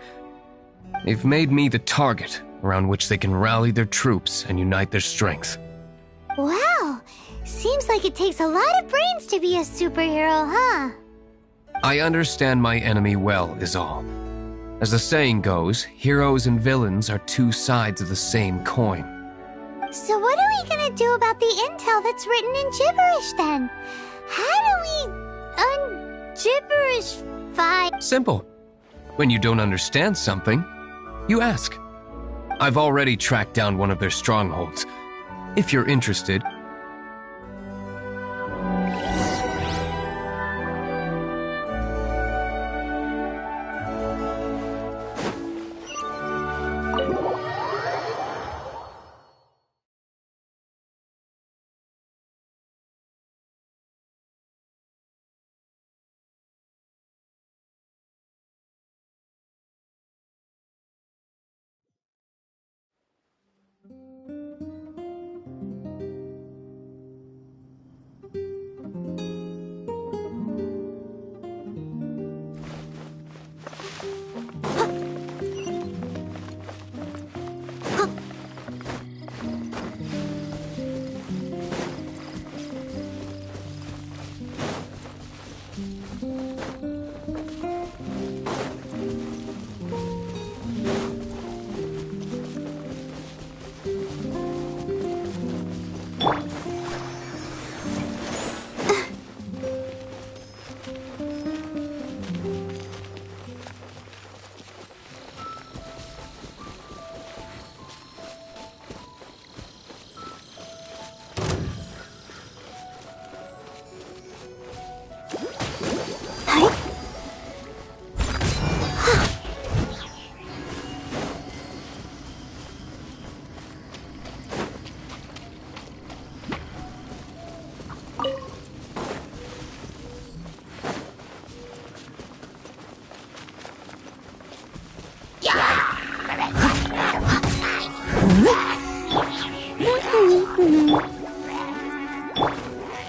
they've made me the target around which they can rally their troops and unite their strength. Wow, seems like it takes a lot of brains to be a superhero, huh? I understand my enemy well, is all. As the saying goes, heroes and villains are two sides of the same coin. So what are we gonna do about the intel that's written in gibberish then? How do we un-gibberish-fy? Simple. When you don't understand something, you ask. I've already tracked down one of their strongholds. If you're interested,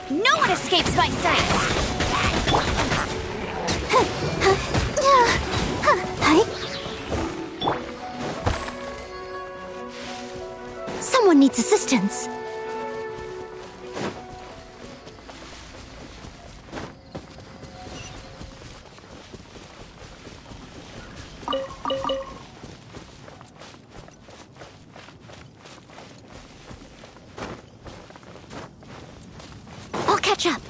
No one escapes my sight! Someone needs assistance. I'll catch up.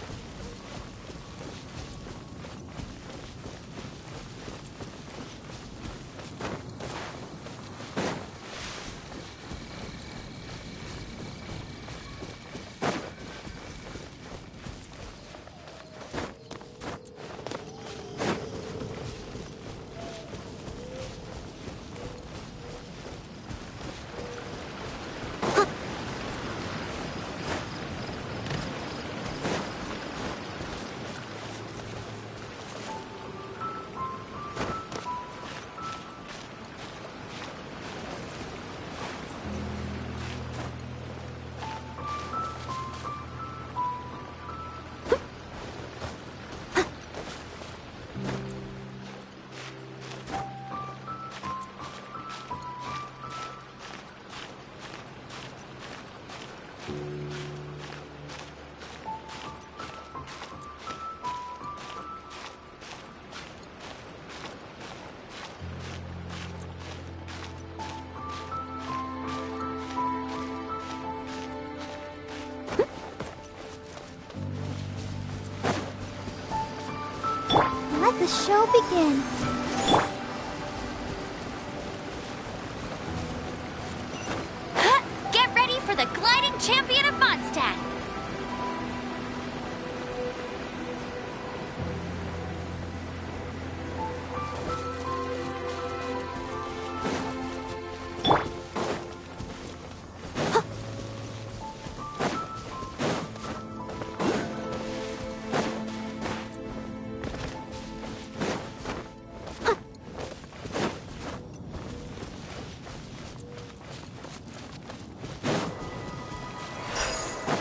Let the show begin. Get ready for the gliding champion of Mondstadt!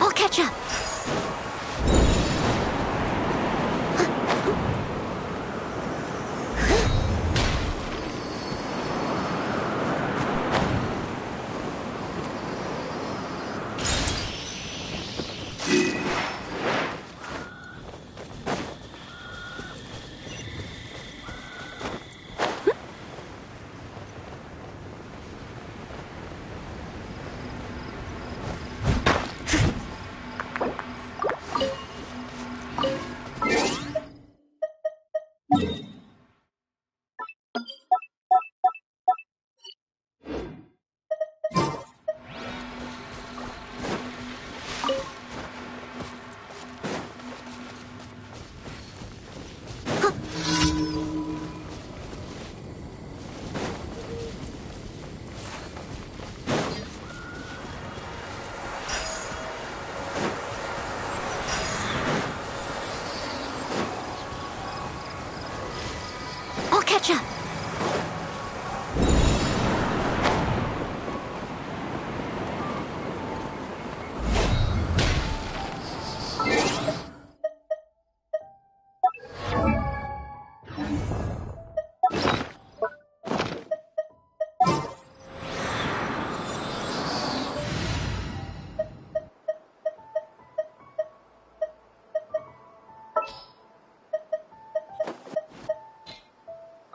I'll catch up. I'll catch up.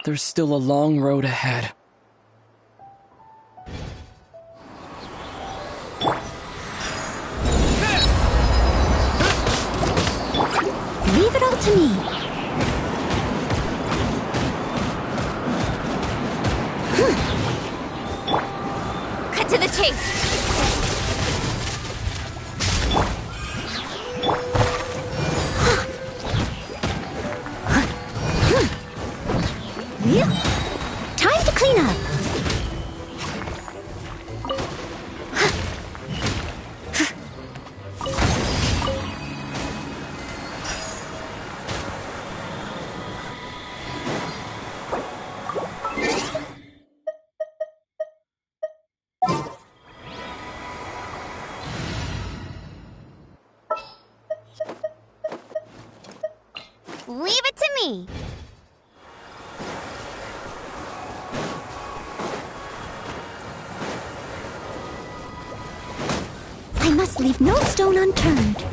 There's still a long road ahead. Leave it all to me. Cut to the chase! Time to clean up. Leave it to me. I must leave no stone unturned.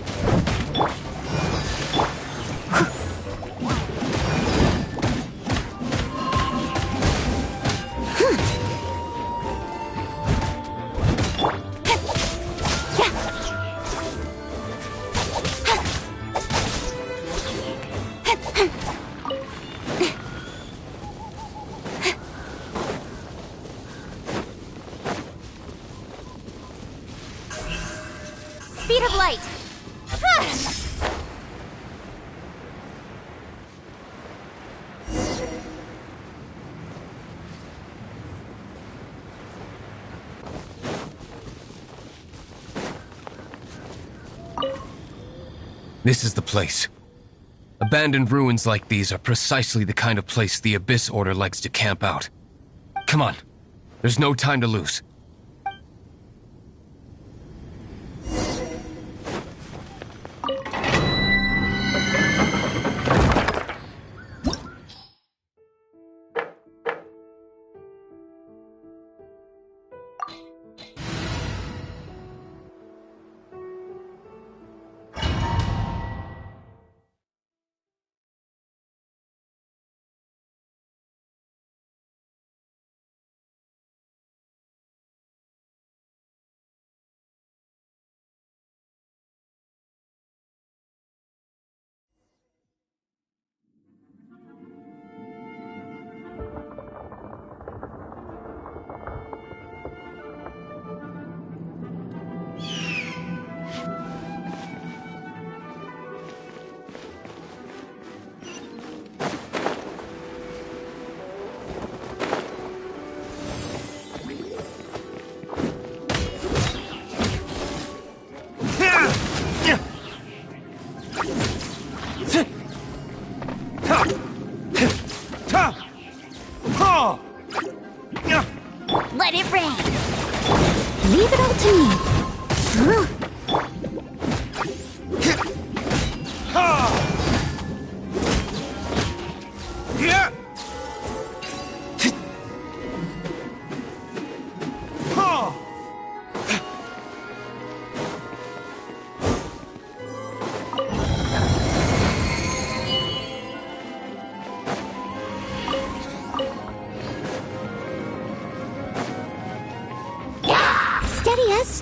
Speed of light! This is the place. Abandoned ruins like these are precisely the kind of place the Abyss Order likes to camp out. Come on. There's no time to lose.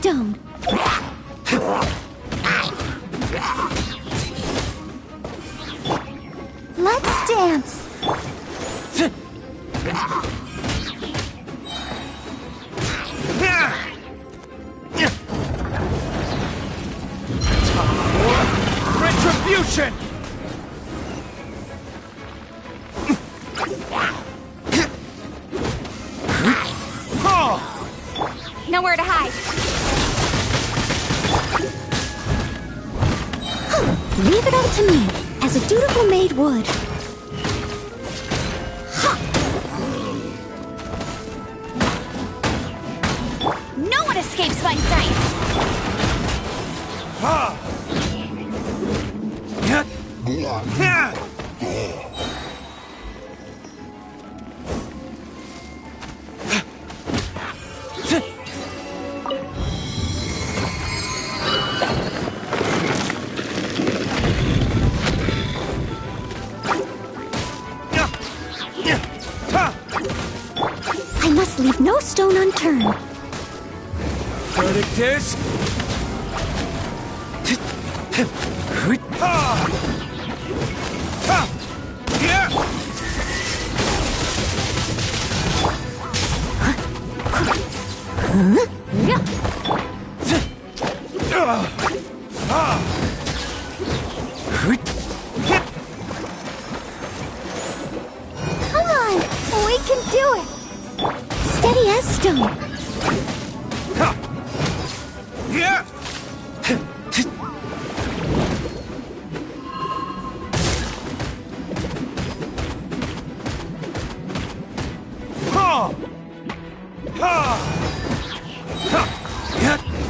stone. Let's dance. Retribution! Nowhere to hide. Leave it all to me, as a dutiful maid would. No one escapes my sights! I must leave no stone unturned. Verdict is... Come on, we can do it. Steady as stone.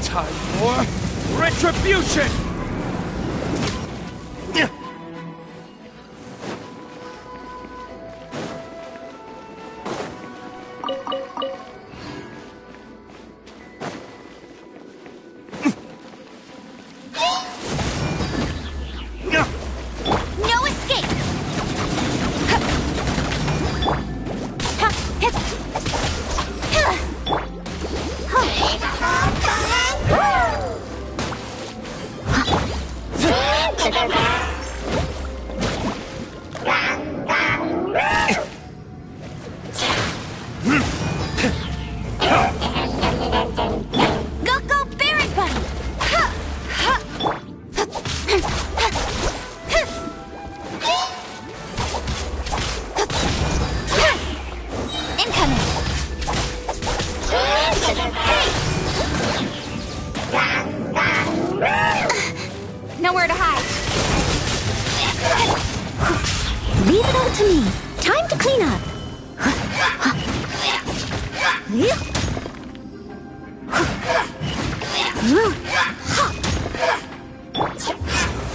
Time for retribution! No escape! Go, Barret Bunny! Incoming! Nowhere to hide. Leave it all to me. Time to clean up.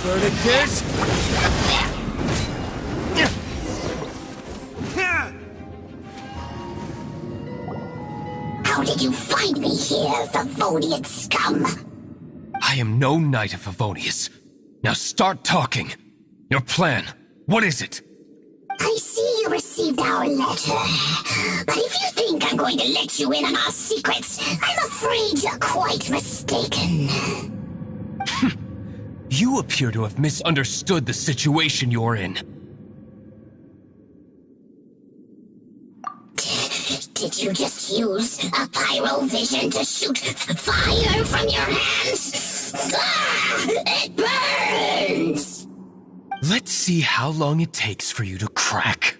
Verdict is... How did you find me here, Favonian scum? I am no knight of Favonius. Now start talking. Your plan, what is it? I see you received our letter. But if you think I'm going to let you in on our secrets, I'm afraid you're quite mistaken. You appear to have misunderstood the situation you're in. Did you just use a pyrovision to shoot fire from your hands? Ah, it burns! Let's see how long it takes for you to crack.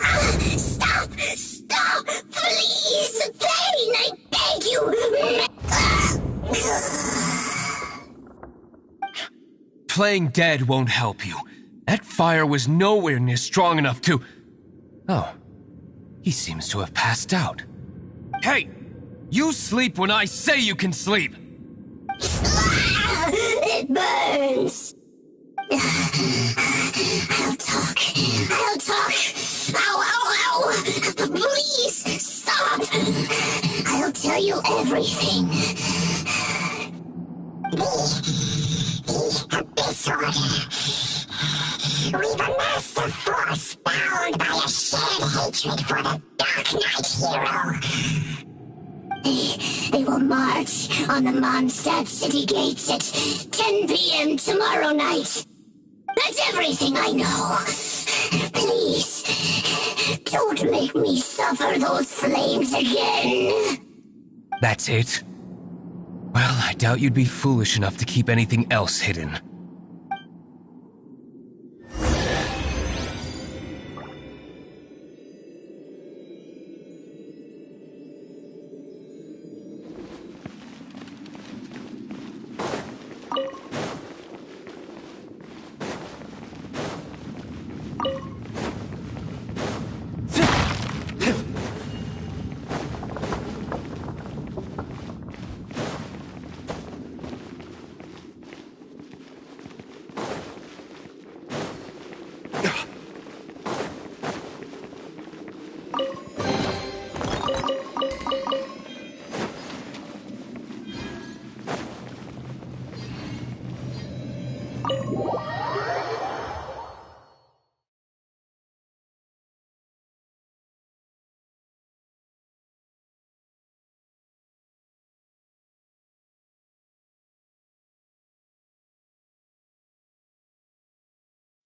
Stop! Stop! Please! Pain, I beg you! Playing dead won't help you. That fire was nowhere near strong enough to... Oh. He seems to have passed out. Hey! You sleep when I say you can sleep! It burns! I'll talk. I'll talk. Ow, ow, ow! Please, stop! I'll tell you everything. The Abyss Order. We've amassed a force bound by a shared hatred for the Dark Knight hero. They will march on the Mondstadt city gates at 10 p.m. tomorrow night. That's everything I know. Please, don't make me suffer those flames again. That's it? Well, I doubt you'd be foolish enough to keep anything else hidden.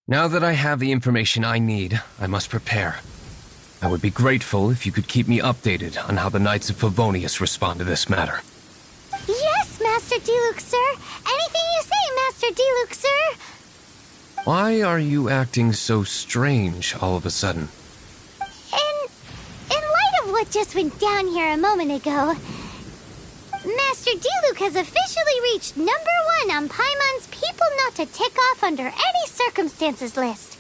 Now that I have the information I need, I must prepare. I would be grateful if you could keep me updated on how the Knights of Favonius respond to this matter. Yes, Master Diluc, sir. Anything you say, Master Diluc, sir. Why are you acting so strange all of a sudden? In light of what just went down here a moment ago, Master Diluc has officially reached #1 on Paimon's people not to tick off under any circumstances list.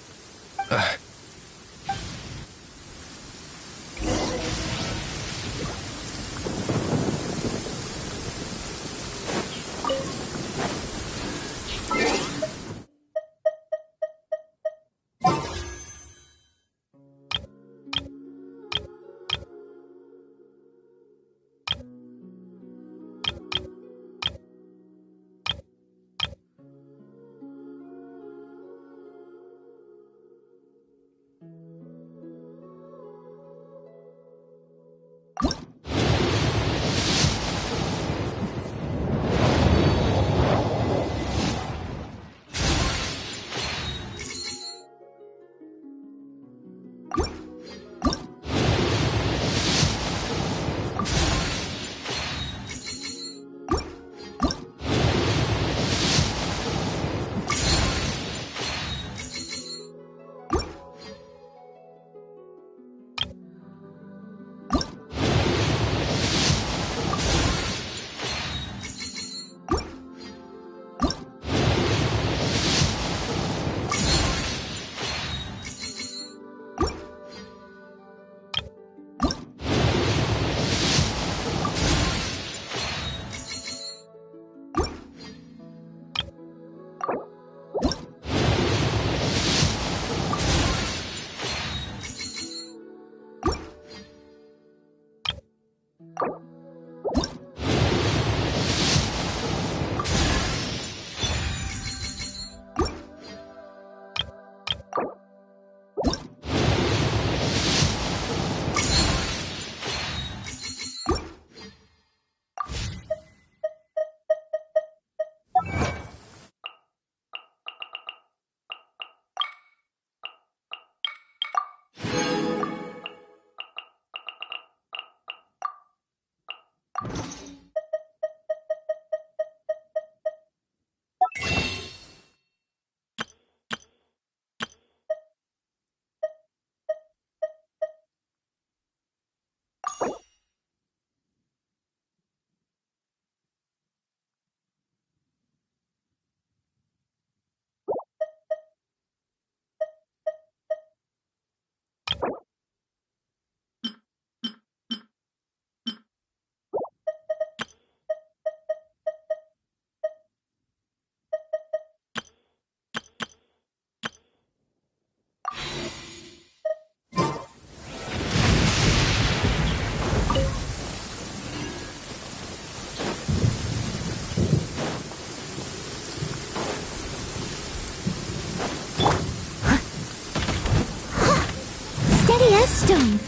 Stone.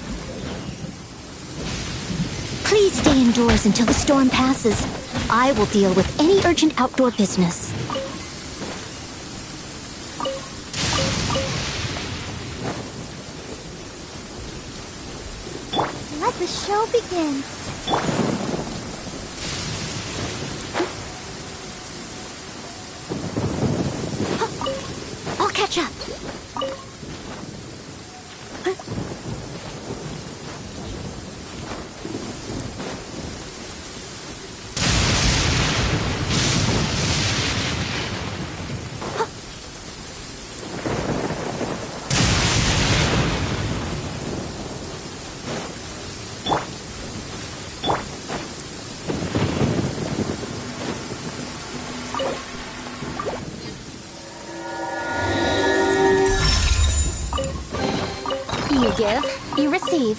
Please stay in indoors until the storm passes. I will deal with any urgent outdoor business. Let the show begin. I'll catch up. You give, you receive.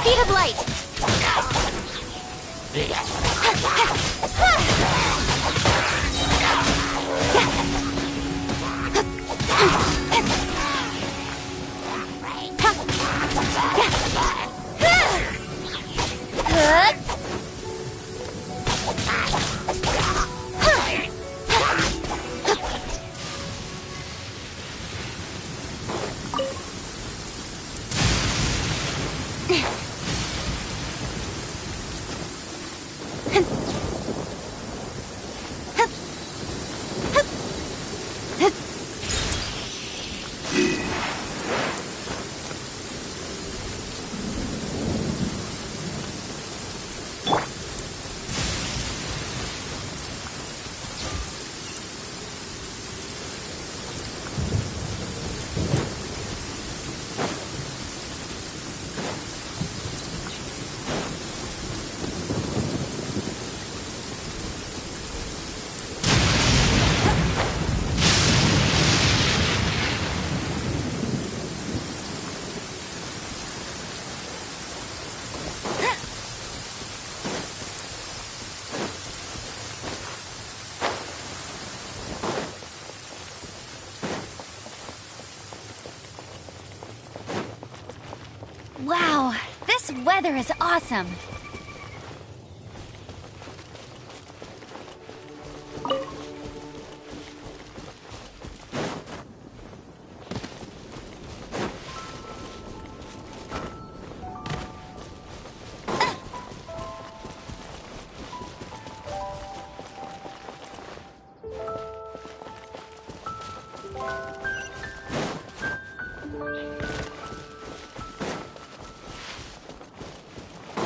Speed of light. Wow, this weather is awesome.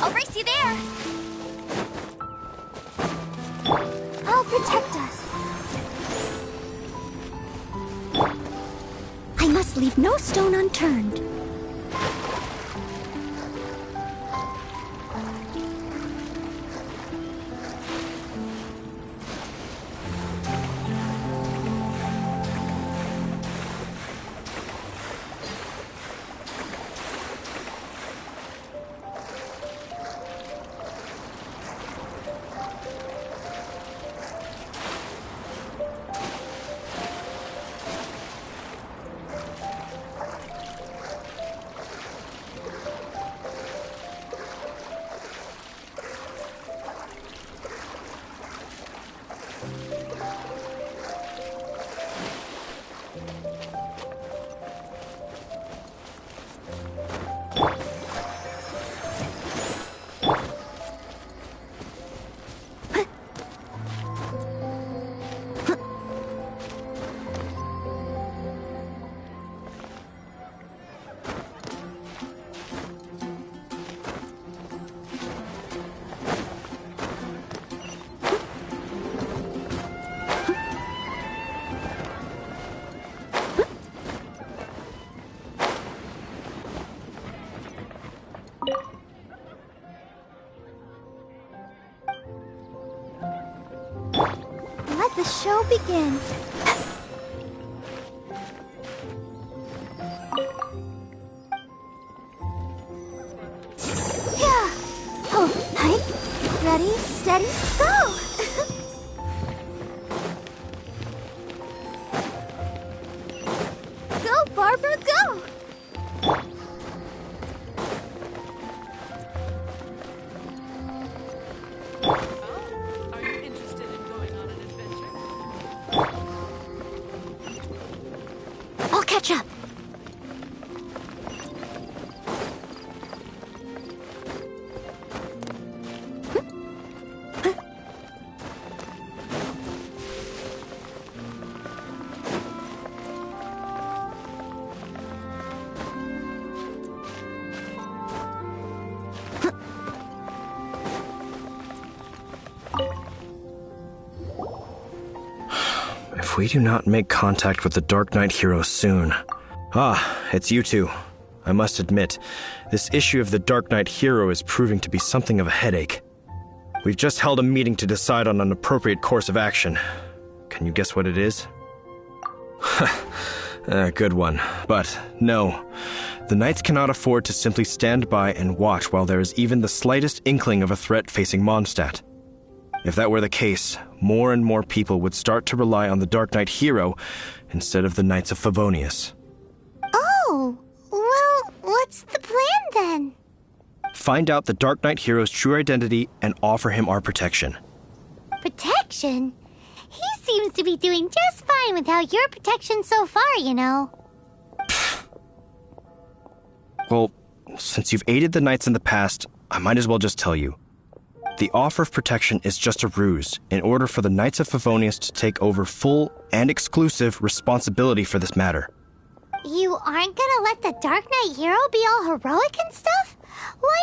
I'll race you there. I'll protect us. I must leave no stone unturned. Let the show begin. Yeah. Oh, hi. Ready, steady. Ready? Go! Go, Barbara, go! Are you interested in going on an adventure? I'll catch up. If we do not make contact with the Dark Knight hero soon... Ah, it's you two. I must admit, this issue of the Dark Knight hero is proving to be something of a headache. We've just held a meeting to decide on an appropriate course of action. Can you guess what it is? Good one. But no, the Knights cannot afford to simply stand by and watch while there is even the slightest inkling of a threat facing Mondstadt. If that were the case, more and more people would start to rely on the Dark Knight hero instead of the Knights of Favonius. Oh, well, what's the plan then? Find out the Dark Knight hero's true identity and offer him our protection. Protection? He seems to be doing just fine without your protection so far, you know. Well, since you've aided the Knights in the past, I might as well just tell you. The offer of protection is just a ruse in order for the Knights of Favonius to take over full and exclusive responsibility for this matter. You aren't gonna let the Dark Knight hero be all heroic and stuff? Why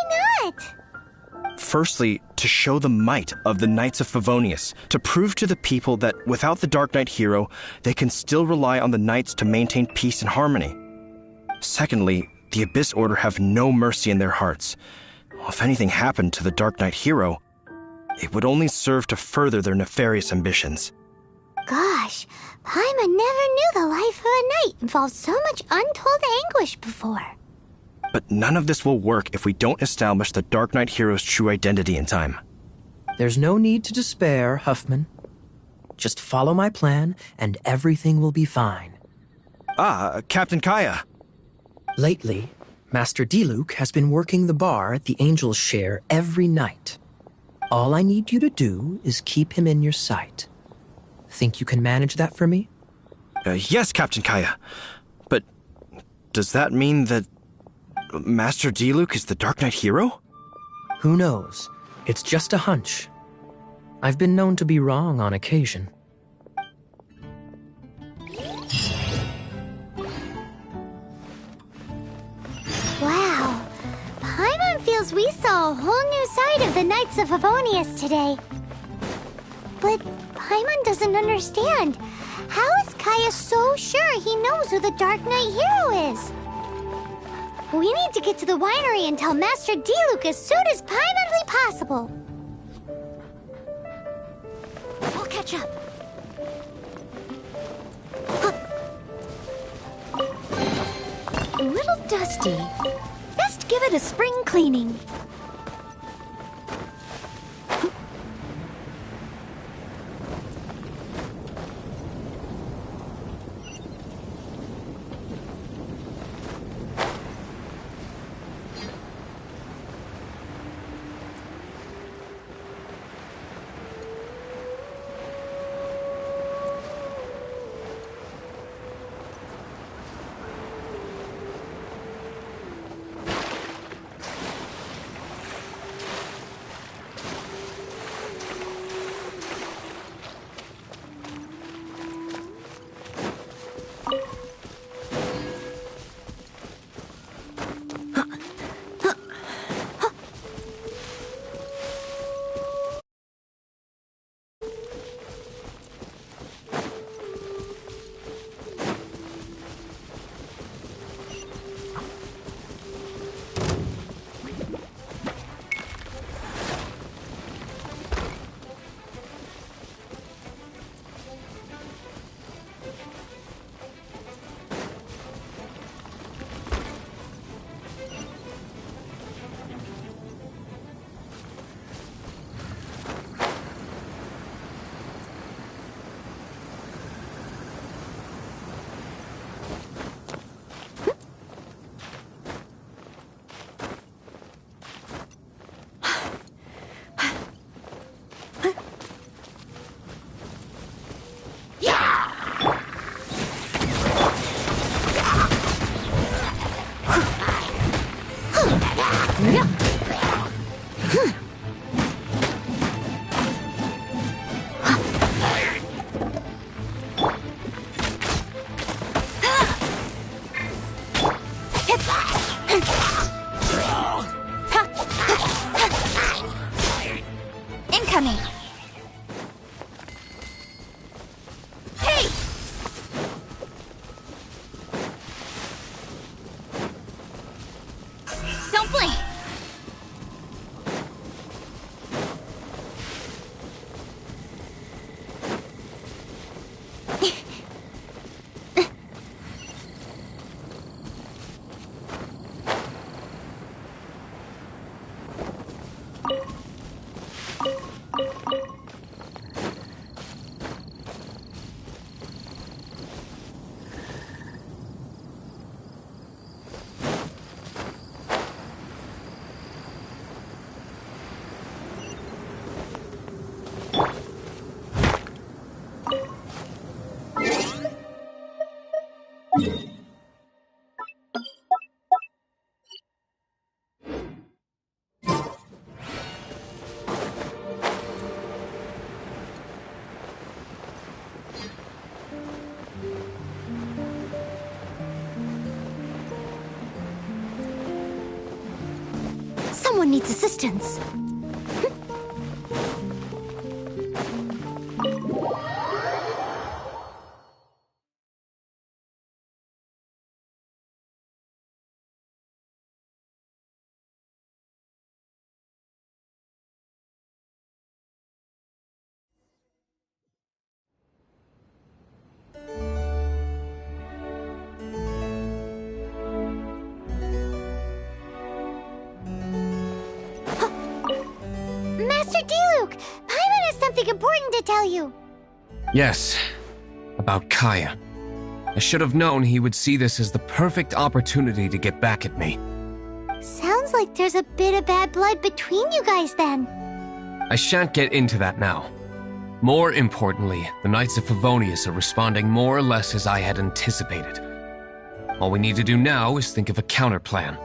not? Firstly, to show the might of the Knights of Favonius, to prove to the people that without the Dark Knight hero, they can still rely on the Knights to maintain peace and harmony. Secondly, the Abyss Order have no mercy in their hearts. If anything happened to the Dark Knight hero, it would only serve to further their nefarious ambitions. Gosh, Paimon never knew the life of a knight involved so much untold anguish before. But none of this will work if we don't establish the Dark Knight hero's true identity in time. There's no need to despair, Huffman. Just follow my plan, and everything will be fine. Ah, Captain Kaya. Lately, Master Diluc has been working the bar at the Angel's Share every night. All I need you to do is keep him in your sight. Think you can manage that for me? Yes, Captain Kaya. But does that mean that Master Diluc is the Dark Knight hero? Who knows? It's just a hunch. I've been known to be wrong on occasion. Wow, Paimon feels we saw a whole new side of the Knights of Favonius today. But Paimon doesn't understand. How is Kaya so sure he knows who the Dark Knight hero is? We need to get to the winery and tell Master Diluc as soon as Paimonly possible. I'll catch up. A little dusty. Best give it a spring cleaning. Someone needs assistance. Master Diluc, Paimon has something important to tell you. Yes, about Kaya. I should have known he would see this as the perfect opportunity to get back at me. Sounds like there's a bit of bad blood between you guys then. I shan't get into that now. More importantly, the Knights of Favonius are responding more or less as I had anticipated. All we need to do now is think of a counterplan.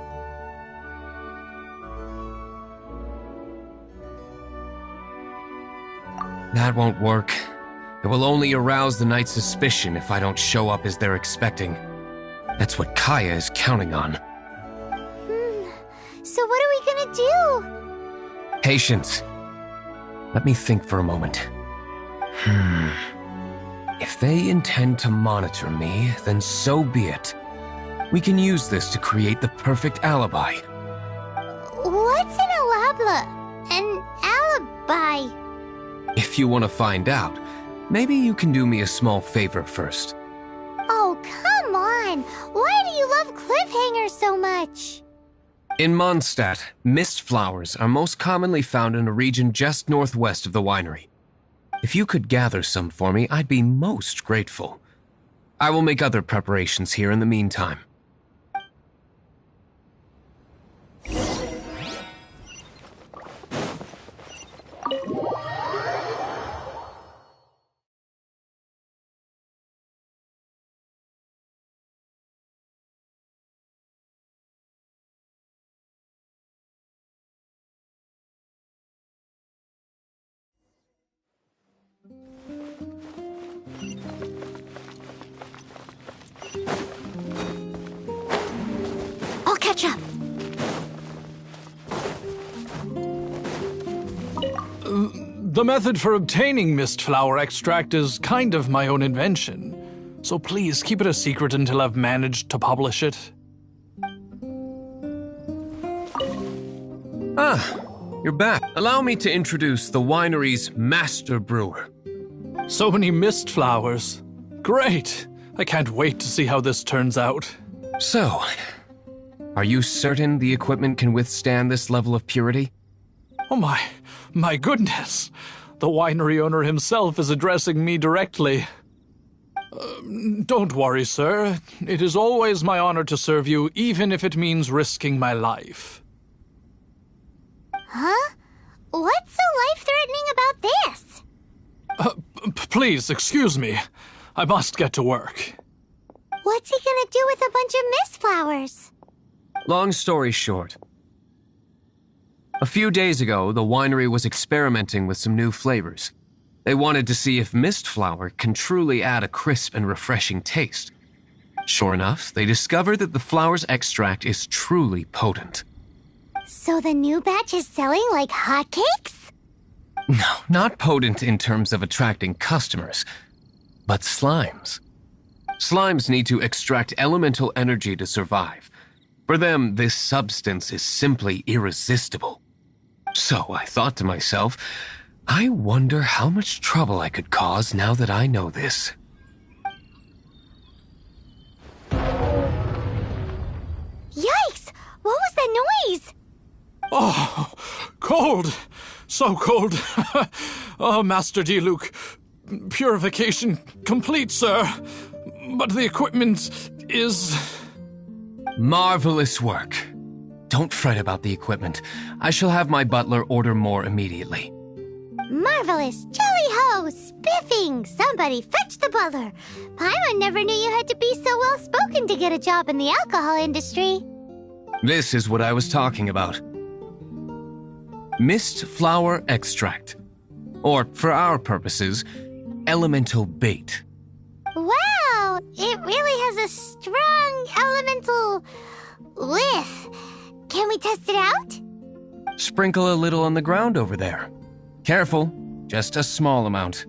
That won't work. It will only arouse the Knights' suspicion if I don't show up as they're expecting. That's what Kaya is counting on. So what are we gonna do? Patience. Let me think for a moment. If they intend to monitor me, then so be it. We can use this to create the perfect alibi. What's an alabla? An alibi? If you want to find out, maybe you can do me a small favor first. Oh, come on! Why do you love cliffhangers so much? In Mondstadt, mist flowers are most commonly found in a region just northwest of the winery. If you could gather some for me, I'd be most grateful. I will make other preparations here in the meantime. I'll catch up. The method for obtaining mist flower extract is kind of my own invention, so please keep it a secret until I've managed to publish it. Ah, you're back. Allow me to introduce the winery's master brewer. So many mist flowers. Great! I can't wait to see how this turns out. So, are you certain the equipment can withstand this level of purity? Oh my goodness! The winery owner himself is addressing me directly. Don't worry, sir. It is always my honor to serve you, even if it means risking my life. Huh? What's so life-threatening about this? Please, excuse me. I must get to work. What's he gonna do with a bunch of mist flowers? Long story short. A few days ago, the winery was experimenting with some new flavors. They wanted to see if mist flower can truly add a crisp and refreshing taste. Sure enough, they discovered that the flower's extract is truly potent. So the new batch is selling like hotcakes? No, not potent in terms of attracting customers, but slimes. Slimes need to extract elemental energy to survive. For them, this substance is simply irresistible. So I thought to myself, I wonder how much trouble I could cause now that I know this. Yikes! What was that noise? Oh, cold! So cold! Oh, Master Diluc, purification complete, sir. But the equipment is... Marvelous work. Don't fret about the equipment. I shall have my butler order more immediately. Marvelous! Jolly Hee-ho! Spiffing! Somebody fetch the butler! Paimon never knew you had to be so well-spoken to get a job in the alcohol industry. This is what I was talking about. Mist flower extract. Or, for our purposes, elemental bait. Wow! It really has a strong elemental whiff. Can we test it out? Sprinkle a little on the ground over there. Careful, just a small amount.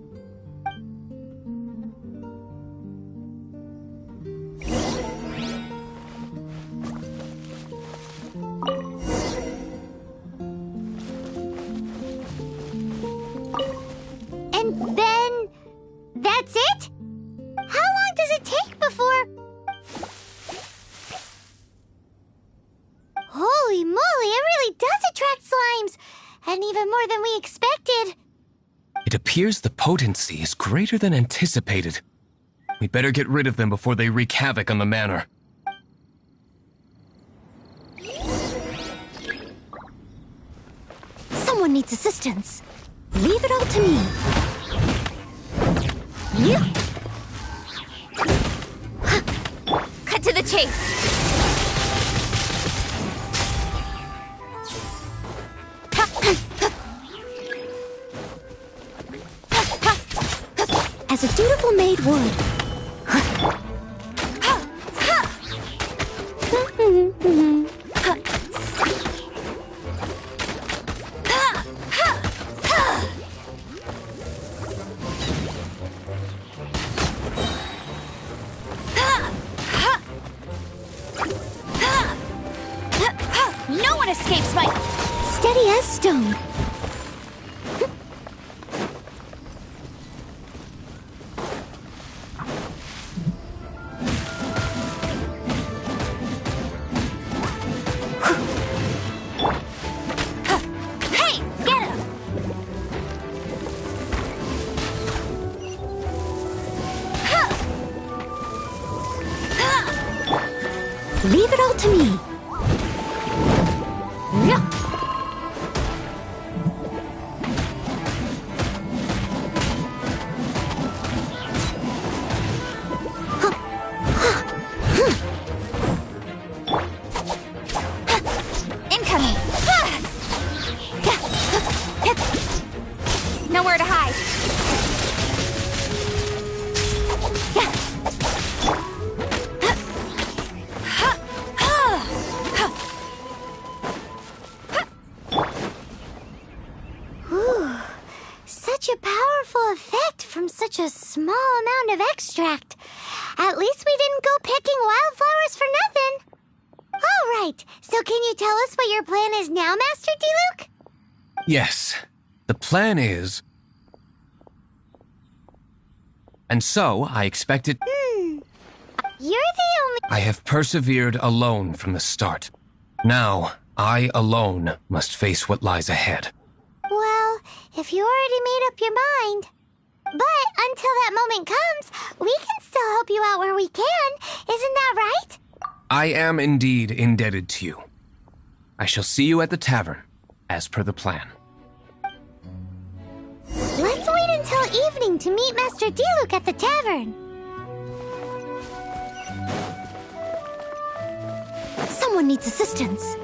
And then... that's it? How long does it take before... Holy moly, it really does attract slimes! And even more than we expected. It appears the potency is greater than anticipated. We'd better get rid of them before they wreak havoc on the manor. Someone needs assistance. Leave it all to me. Yeah. Cut to the chase. As a dutiful maid would. No one escapes my... Steady as stone. Leave it all to me. Incoming. Nowhere to hide. Such a powerful effect from such a small amount of extract. At least we didn't go picking wildflowers for nothing. All right, so can you tell us what your plan is now, Master Diluc? Yes, the plan is... And so, I expected... You're the only... I have persevered alone from the start. Now, I alone must face what lies ahead. Well, if you already made up your mind. But until that moment comes, we can still help you out where we can. Isn't that right? I am indeed indebted to you. I shall see you at the tavern, as per the plan. Let's wait until evening to meet Master Diluc at the tavern. Someone needs assistance.